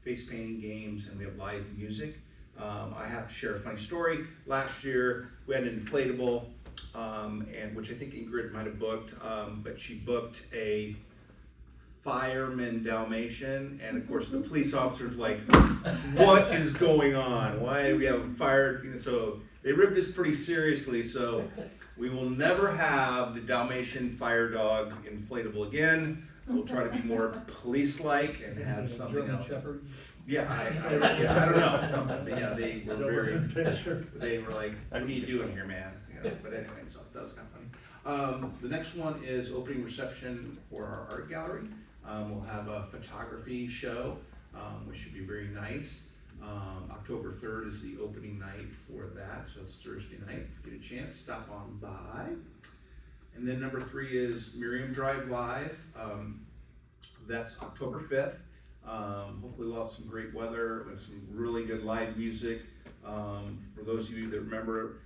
face painting games, and we have live music. I have to share a funny story. Last year, we had an inflatable, and which I think Ingrid might have booked, but she booked a fireman Dalmatian, and of course the police officers like, what is going on? Why do we have a fire? You know, so they ripped us pretty seriously. So we will never have the Dalmatian fire dog inflatable again. We'll try to be more police-like and have something German else. Shepherd. Yeah, I don't know, something, but yeah, they were very, they were like, what are you doing here, man? You know, but anyway, so that was kind of funny. The next one is opening reception for our art gallery. We'll have a photography show, which should be very nice. October 3rd is the opening night for that, so it's Thursday night. If you get a chance, stop on by. And then number 3 is Merriam Drive Live. That's October 5th. Hopefully we'll have some great weather and some really good live music. For those of you that remember,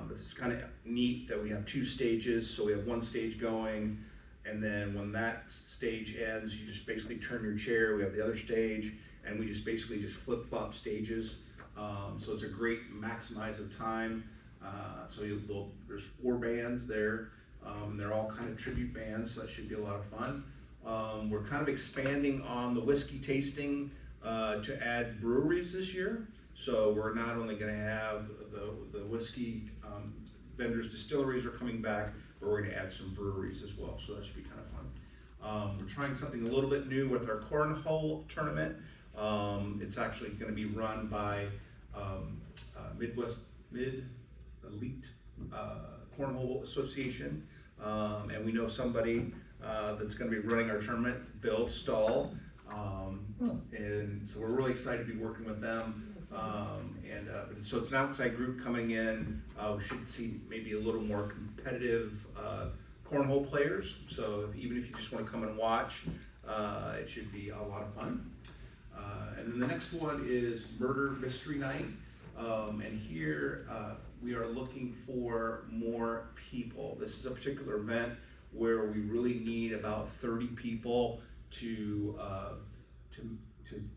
this is kind of neat that we have 2 stages. So we have 1 stage going, and then when that stage ends, you just basically turn your chair. We have the other stage, and we just basically just flip-flop stages. So it's a great maximize of time. So there's 4 bands there. They're all kind of tribute bands, so that should be a lot of fun. We're kind of expanding on the whiskey tasting to add breweries this year. So we're not only going to have the whiskey vendors, distilleries are coming back, but we're going to add some breweries as well. So that should be kind of fun. We're trying something a little bit new with our cornhole tournament. It's actually going to be run by Mid Elite Cornhole Association, and we know somebody that's going to be running our tournament, Bill Stahl, and so we're really excited to be working with them. So it's an outside group coming in. We should see maybe a little more competitive cornhole players. So even if you just want to come and watch, it should be a lot of fun. And then the next one is Murder Mystery Night. And here we are looking for more people. This is a particular event where we really need about 30 people to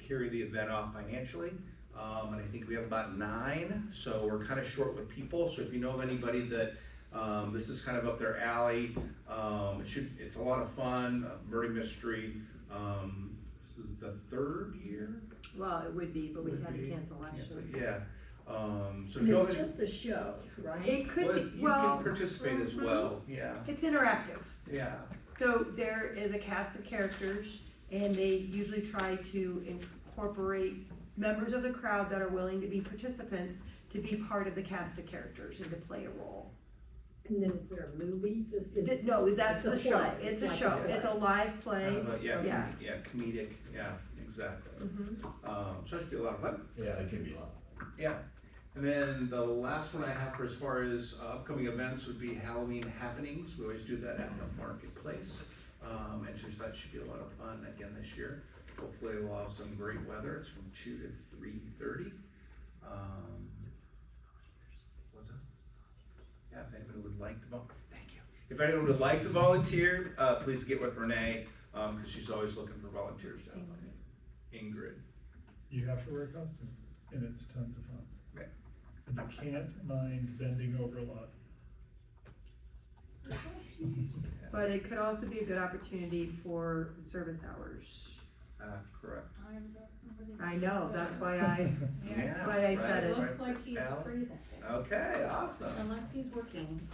carry the event off financially. And I think we have about 9, so we're kind of short with people. So if you know of anybody that this is kind of up their alley, it's a lot of fun. Murder Mystery. This is the 3rd year. Well, it would be, but we had to cancel last year. Yeah. So And go it's ahead. just a show, right? It could Well, be, you well. can participate as well. Yeah. It's interactive. Yeah. So there is a cast of characters, and they usually try to incorporate members of the crowd that are willing to be participants to be part of the cast of characters and to play a role. And then is there a movie? No, that's It's a the show. play. It's It's a like show. a play. It's a live play. Kind of a, Yes. comedic. Yeah, exactly. Mhm. So that should be a lot of fun. Yeah, it can be a lot. Yeah. And then the last one I have for as far as upcoming events would be Halloween happenings. We always do that at the marketplace. And so that should be a lot of fun again this year. Hopefully we'll have some great weather. It's from 2 to 3:30. What's that? Yeah, if anyone would like to thank you. If anyone would like to volunteer, please get with Renee, because she's always looking for volunteers down there. Ingrid. You have to wear a costume, and it's tons of fun. Right. And you can't mind bending over a lot. But it could also be a good opportunity for service hours. Correct. I've got somebody. I know, that's why I Yeah, why I said It it. looks like he's Al? free that day, Okay, awesome. unless he's working.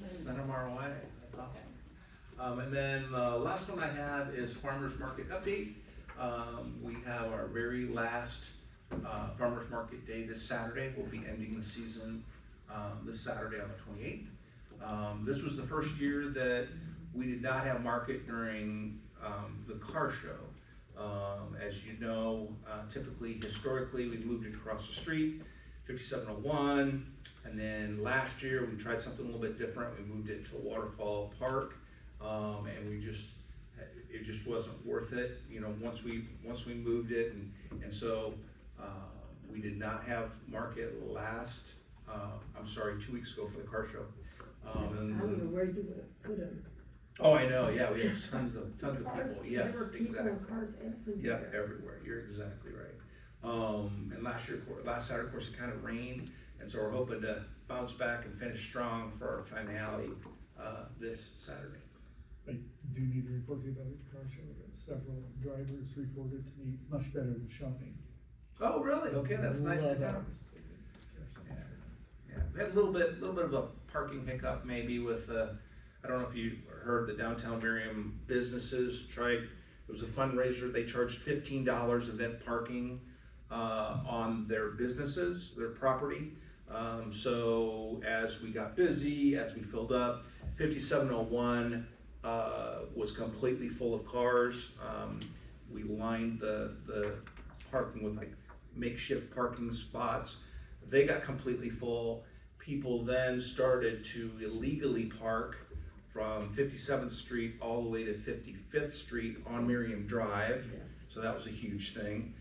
Send them our way. That's awesome. And then the last one I have is Farmers Market update. We have our very last Farmers Market day this Saturday. We'll be ending the season this Saturday on the 28th. This was the first year that we did not have market during the car show. As you know, typically, historically, we moved it across the street, 5701, and then last year we tried something a little bit different. We moved it to Waterfall Park, and it just wasn't worth it. You know, once we moved it, and so we did not have market 2 weeks ago for the car show. I don't know where you would have put them. Oh, I know, yeah, we have tons of Cars, people, yes, there were people exactly. and cars everywhere. Yep, everywhere, you're exactly right. And last Saturday, of course, it kind of rained, and so we're hoping to bounce back and finish strong for our finale, this Saturday. I do need to report to you about the car show, that several drivers reported to me much better than Shawnee. Oh, really? Okay, that's nice to Love know. ours. Yeah, we had a little bit of a parking hiccup maybe with, I don't know if you heard the downtown Merriam businesses tried, it was a fundraiser, they charged $15 event parking, on their businesses, their property. So as we got busy, as we filled up, 5701, was completely full of cars. We lined the parking with like makeshift parking spots. They got completely full. People then started to illegally park from 57th Street all the way to 55th Street on Merriam Drive. Yes. So that was a huge thing.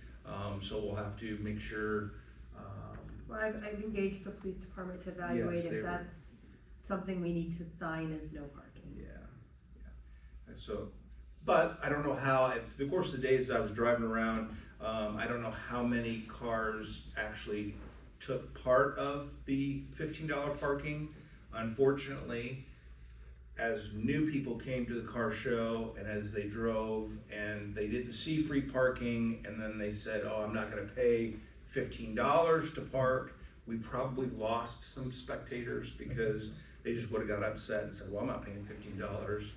So we'll have to make sure, Well, I've engaged the police department to evaluate Yes, they if were- that's something we need to sign as no parking. yeah. And so, but I don't know how, in the course of the days I was driving around, I don't know how many cars actually took part of the $15 parking. Unfortunately, as new people came to the car show and as they drove and they didn't see free parking and then they said, oh, I'm not gonna pay $15 to park, we probably lost some spectators because they just would've got upset and said, well, I'm not paying $15.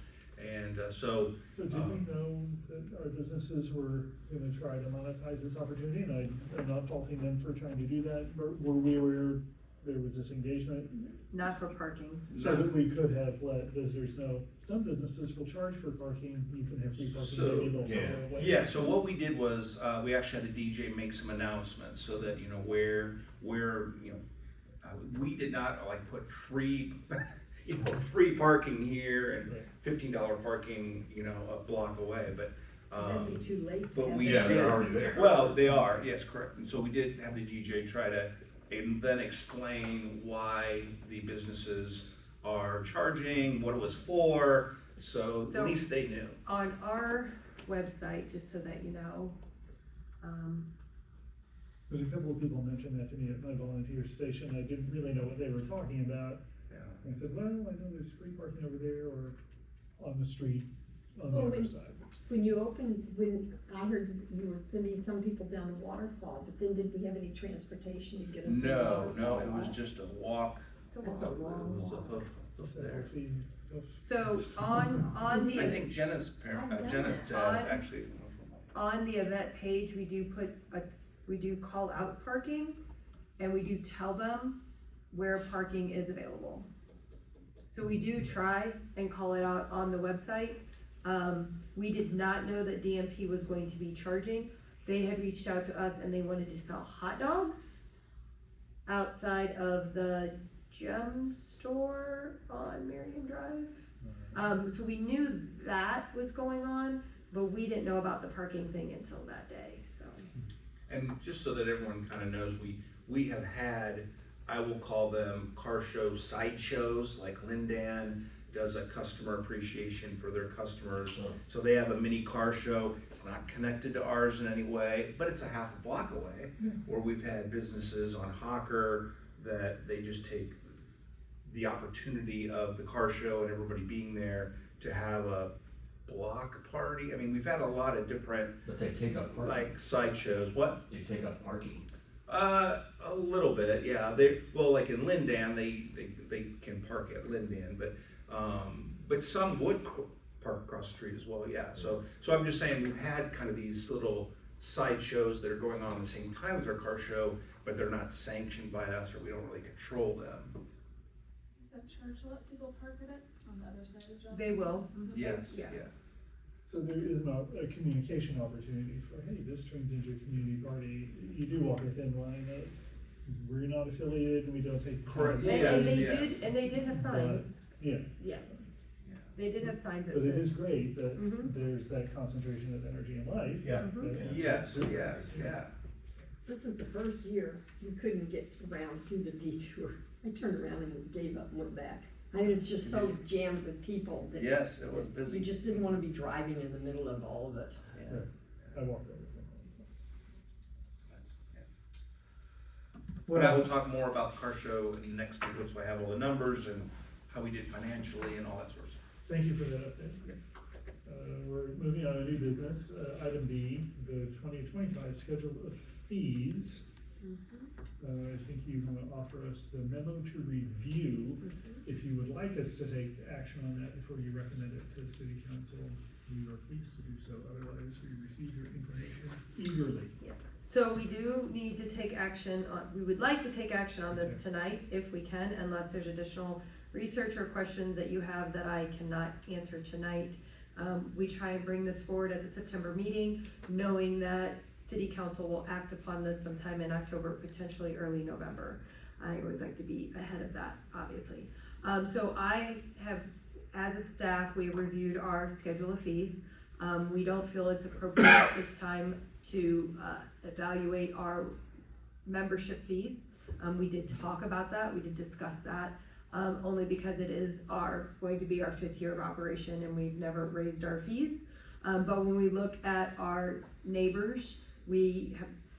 And So did we know that our businesses were gonna try to monetize this opportunity, and I'm not faulting them for trying to do that, but were we aware there was this engagement? Not for parking. So that we could have let visitors know, some businesses will charge for parking, you can have free parking, So, maybe they'll yeah. throw it away. yeah, so what we did was, we actually had the DJ make some announcements so that, you know, where, you know, we did not like put free, you know, free parking here and $15 parking, you know, a block away, but, That'd be too late. to but have we that. Yeah, they're did, already there. well, they are, yes, correct, and so we did have the DJ try to, and then explain why the businesses are charging, what it was for, so So- at least they knew. On our website, just so that you know, There's a couple of people mentioned that to me at my volunteer station, I didn't really know what they were talking about. Yeah. And I said, well, I know there's free parking over there or on the street on the Well, other side. When you opened, when I heard you were sending some people down the waterfall, but then did we have any transportation to get them? to the No, waterfall it at was all? just a walk. it's a That's walk. a long It was walk. up What's that, there. fee? So on the. I think Jenna's parent, Jenna's dad On- actually. On the event page, we do call out parking, and we do tell them where parking is available. So we do try and call it out on the website. We did not know that DMP was going to be charging. They had reached out to us and they wanted to sell hot dogs outside of the gem store on Merriam Drive. So we knew that was going on, but we didn't know about the parking thing until that day, so. And just so that everyone kind of knows, we have had, I will call them car shows, sideshows, like Lindan does a customer appreciation for their customers. So they have a mini car show. It's not connected to ours in any way, but it's a half a block away. Or we've had businesses on Hawker that they just take the opportunity of the car show and everybody being there to have a block party. I mean, we've had a lot of different But they take up parking. like sideshows. What? You take up parking. A little bit, yeah. Well, like in Lindan, they can park at Lindan, but some would park across the street as well, yeah. So I'm just saying, we've had kind of these little side shows that are going on at the same time as our car show, but they're not sanctioned by us, or we don't really control them. Is that church let people park at it on the other side of John? They will. Yes, Yeah. yeah. So there is a communication opportunity for, hey, this turns into a community party. You do walk a thin line of, we're not affiliated and we don't take. Correct. And they Yes. did have signs, Yeah. yeah. They did have signs that But it said. is great that Mhm. there's that concentration of energy and life. Yeah. Mhm. Yes, yes, yeah. This is the first year you couldn't get around through the detour. I turned around and gave up and went back. I mean, it's just so jammed with people that. Yes, it was busy. You just didn't wanna be driving in the middle of all of it. Yeah. Right. I walked over from home, so. That's nice, yeah. But I will talk more about the car show in next week, once I have all the numbers and how we did financially and all that sort of stuff. Thank you for that update. We're moving on to new business. Item B, the 2025 schedule of fees. I think you want to offer us the memo to review. If you would like us to take action on that before you recommend it to city council, we are pleased to do so. Otherwise, we receive your information eagerly. Yes, so we do need to take action on, we would like to take action on this Okay. tonight if we can, unless there's additional research or questions that you have that I cannot answer tonight. We try and bring this forward at the September meeting, knowing that city council will act upon this sometime in October, potentially early November. I always like to be ahead of that, obviously. So I have, as a staff, we reviewed our schedule of fees. We don't feel it's appropriate at this time to evaluate our membership fees. We did talk about that, we did discuss that, only because it is going to be our 5th year of operation and we've never raised our fees. But when we look at our neighbors,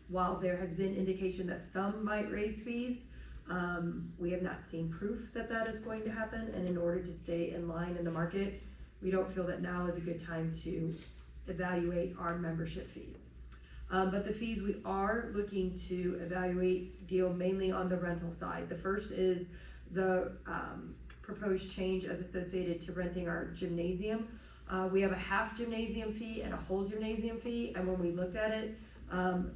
while there has been indication that some might raise fees, we have not seen proof that that is going to happen, and in order to stay in line in the market, we don't feel that now is a good time to evaluate our membership fees. But the fees we are looking to evaluate deal mainly on the rental side. The first is the proposed change as associated to renting our gymnasium. We have a half gymnasium fee and a whole gymnasium fee, and when we looked at it,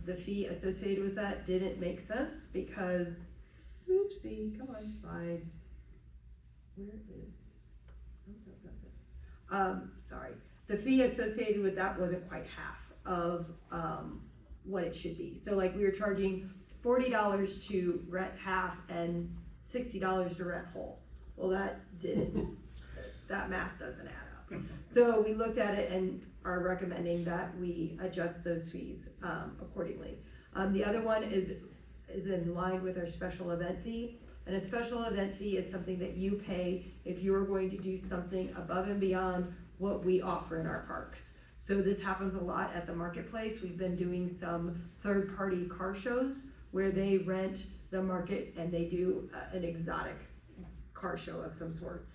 the fee associated with that didn't make sense because, oopsie, come on, slide. Where is, oh, no, that's it. Sorry, the fee associated with that wasn't quite half of what it should be. So like we were charging $40 to rent half and $60 to rent whole. Well, that math doesn't add up. So we looked at it and are recommending that we adjust those fees accordingly. The other one is in line with our special event fee. And a special event fee is something that you pay if you're going to do something above and beyond what we offer in our parks. So this happens a lot at the marketplace. We've been doing some third-party car shows where they rent the market and they do an exotic car show of some sort.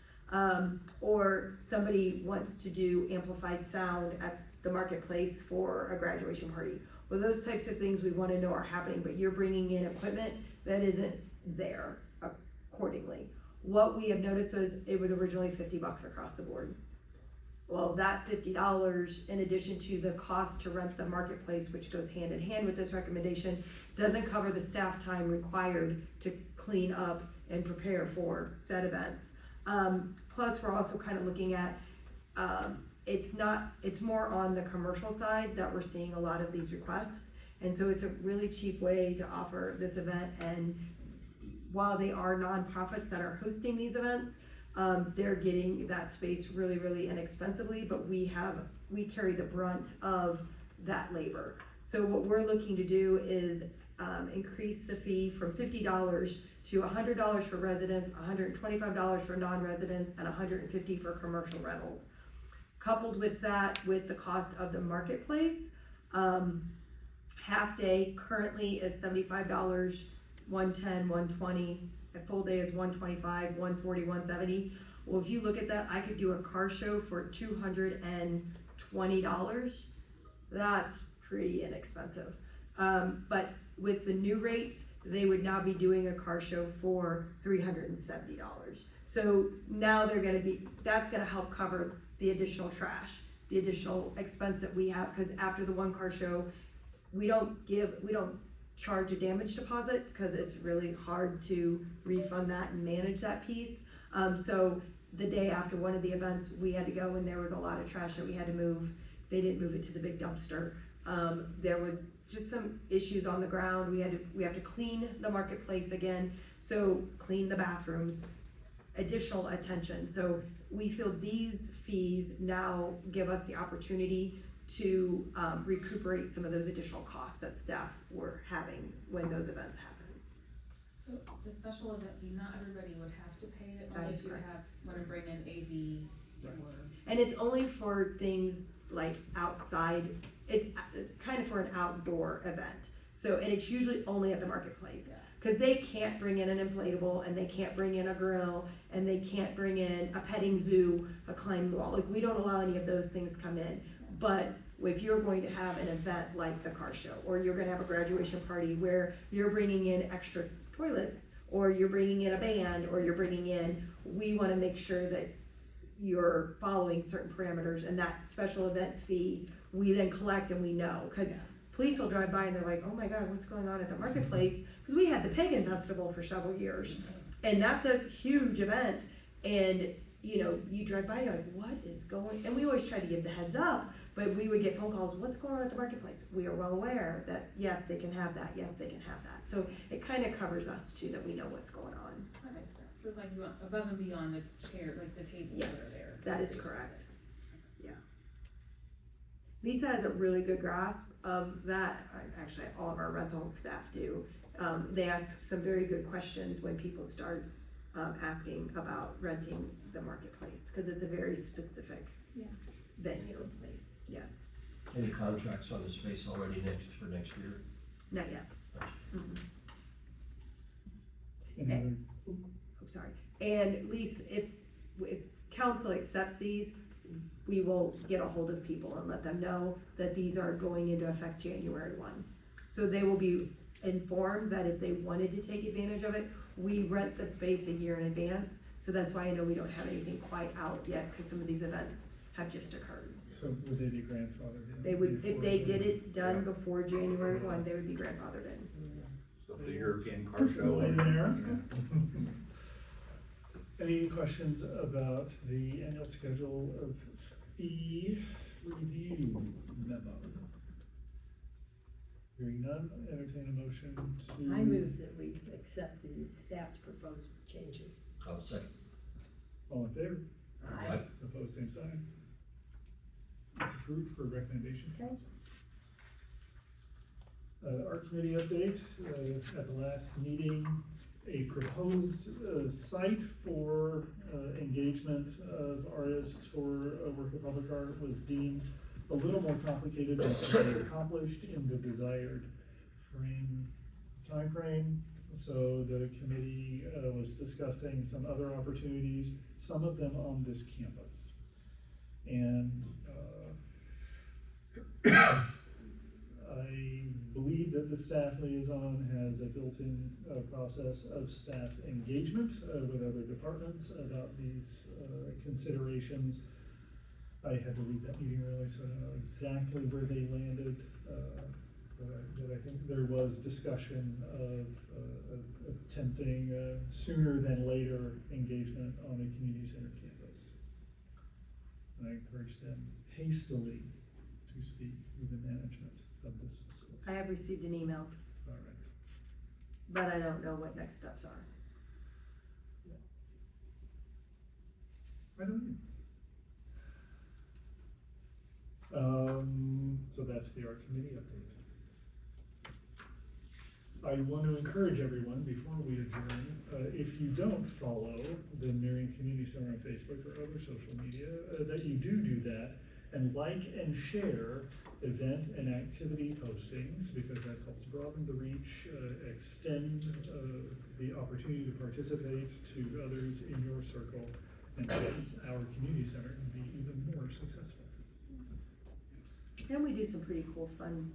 Or somebody wants to do amplified sound at the marketplace for a graduation party. Well, those types of things we want to know are happening, but you're bringing in equipment that isn't there accordingly. What we have noticed was it was originally $50 across the board. Well, that $50, in addition to the cost to rent the marketplace, which goes hand in hand with this recommendation, doesn't cover the staff time required to clean up and prepare for said events. Plus, we're also kind of looking at, it's more on the commercial side that we're seeing a lot of these requests. And so it's a really cheap way to offer this event. And while they are nonprofits that are hosting these events, they're getting that space really, really inexpensively, but we carry the brunt of that labor. So what we're looking to do is increase the fee from $50 to $100 for residents, $125 for non-residents, and $150 for commercial rentals. Coupled with that, with the cost of the marketplace, half day currently is $75, $110, $120. A full day is $125, $140, $170. Well, if you look at that, I could do a car show for $220. That's pretty inexpensive. But with the new rates, they would now be doing a car show for $370. So now that's gonna help cover the additional trash, the additional expense that we have, because after the one car show, we don't charge a damage deposit because it's really hard to refund that and manage that piece. So the day after one of the events, we had to go and there was a lot of trash that we had to move. They didn't move it to the big dumpster. There was just some issues on the ground. We have to clean the marketplace again. So clean the bathrooms, additional attention. So we feel these fees now give us the opportunity to recuperate some of those additional costs that staff were having when those events happen. So So the special event fee, not everybody would have to pay it, That only is if you correct. wanna bring in AV Yes. or. And it's only for things like outside, it's kind of for an outdoor event. So, and it's usually only at the marketplace. Yeah. Cause they can't bring in an inflatable, and they can't bring in a grill, and they can't bring in a petting zoo, a climbing wall, like, we don't allow any of those things come in. But if you're going to have an event like the car show, or you're gonna have a graduation party where you're bringing in extra toilets, or you're bringing in a band, or you're bringing in, we wanna make sure that you're following certain parameters, and that special event fee, we then collect and we know, cause Yeah. police will drive by and they're like, oh my God, what's going on at the marketplace? Cause we had the Pagan Festival for several years, and that's a huge event, and, you know, you drive by and you're like, what is going, and we always try to give the heads up, but we would get phone calls, what's going on at the marketplace? We are well aware that, yes, they can have that, yes, they can have that, so it kinda covers us too, that we know what's going on. That makes sense, so like you want above and beyond the chair, like the tables that Yes, are there. that is correct. Yeah. Lisa has a really good grasp of that. Actually, all of our rental staff do. They ask some very good questions when people start asking about renting the marketplace, because it's a very specific Yeah. venue. Table place. Yes, Any contracts on the space already for next year? not yet. Mhm. Any other, I'm sorry. And Lisa, if council accepts these, we will get a hold of people and let them know that these are going into effect January 1. So they will be informed that if they wanted to take advantage of it, we rent the space a year in advance. So that's why I know we don't have anything quite out yet, because some of these events have just occurred. so would they be grandfathered in? They would, if before they the- get it done before January 1, they would be grandfathered in. So the European car show. Right there. Any questions about the annual schedule of fee review memo? Hearing none, entertain a motion to. I move that we accept the staff's proposed changes. I'll second. All in favor? Aye. Opposed, same sign. It's approved for recommendation, council. Art committee update, at the last meeting, a proposed, site for, engagement of artists for a work of public art was deemed a little more complicated than can be accomplished in the desired timeframe. So the committee, was discussing some other opportunities, some of them on this campus. And, I believe that the staff liaison has a built-in process of staff engagement with other departments about these considerations. I had to leave that meeting early, so I don't know exactly where they landed, but I think there was discussion of attempting sooner than later engagement on a community center campus. And I encourage them hastily to speak with the management of this facility. I have received an email, All right. but I don't know what next steps are. I don't know. So that's the art committee update. I want to encourage everyone, before we adjourn, if you don't follow the Merriam Community Center on Facebook or other social media, that you do that, and like and share event and activity postings, because that helps broaden the reach, extend the opportunity to participate to others in your circle, and helps our community center be even more successful. And we do some pretty cool, fun,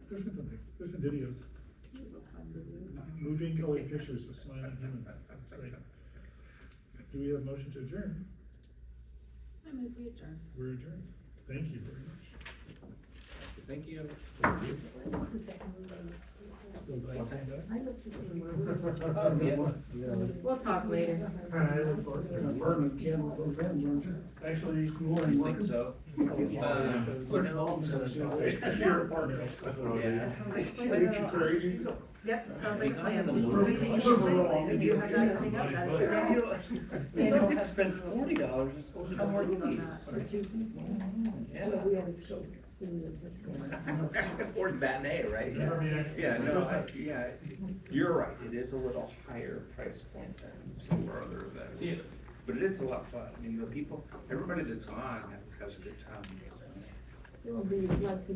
There's some fun things, there's some videos, fun videos. moving colored pictures with smiling humans, that's great. Do we have a motion to adjourn? I move we adjourn. We're adjourned. Thank you very much. Thank you. So glad you came back. I looked at the Yes. We'll talk later. I look forward to it. Burning candles, those hands, aren't you? Actually, I think so. Put it all in the- It's your apartment. Yeah. Ain't you crazy? Yep, sounds like a plan. Yeah. If you have that coming up, that is great. You could spend $40 just going to I'm working on movies. that. We have a scope, senior, that's going on. Or matinee, right? Yeah, no, yeah, you're right, it is a little higher price point than some of our other events. Yeah. But it is a lot of fun, I mean, the people, everybody that's on has a good time. It will be like the,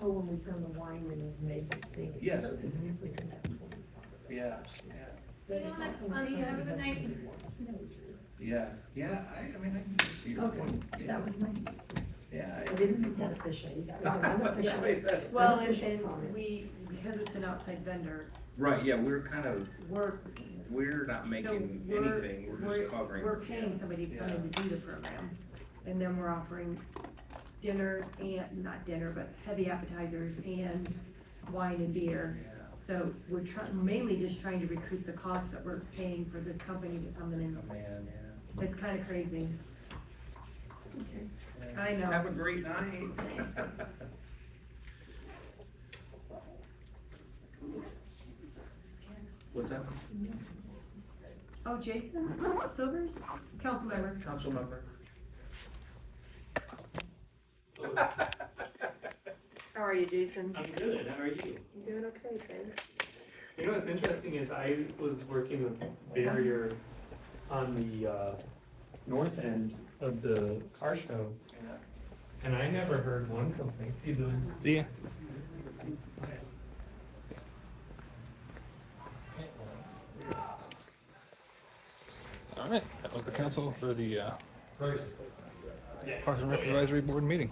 when we turn the wine and make it thing. Yes. So we usually can have 25. Yeah, But it's Yeah, that's also funny. fun Have a good because night. yeah, I mean, I can see your Okay, point. that was my, Yeah. I didn't put that officially, that was an unofficial. Well, unofficial and comment. we, because it's an outside vendor, Right, yeah, we're kind of, we're, we're not so making we're, anything, we're just covering. we're paying somebody to come in to do the program. And then we're offering dinner and, not dinner, but heavy appetizers and wine and beer. Yeah. So we're mainly just trying to recoup the costs that we're paying for this company to come in. Oh, man, yeah. It's kinda crazy. Yeah. I know. Have a great night. What's that? Oh, Jason Silvers, council member. Council member. How are you, Jason? I'm good, how are you? Doing okay, thanks. You know what's interesting is I was working with Barrier on the, north end of the car show, and I never heard one complaint. See you doing? See ya. All right, that was the council for the Parks and Rec Advisory Board meeting.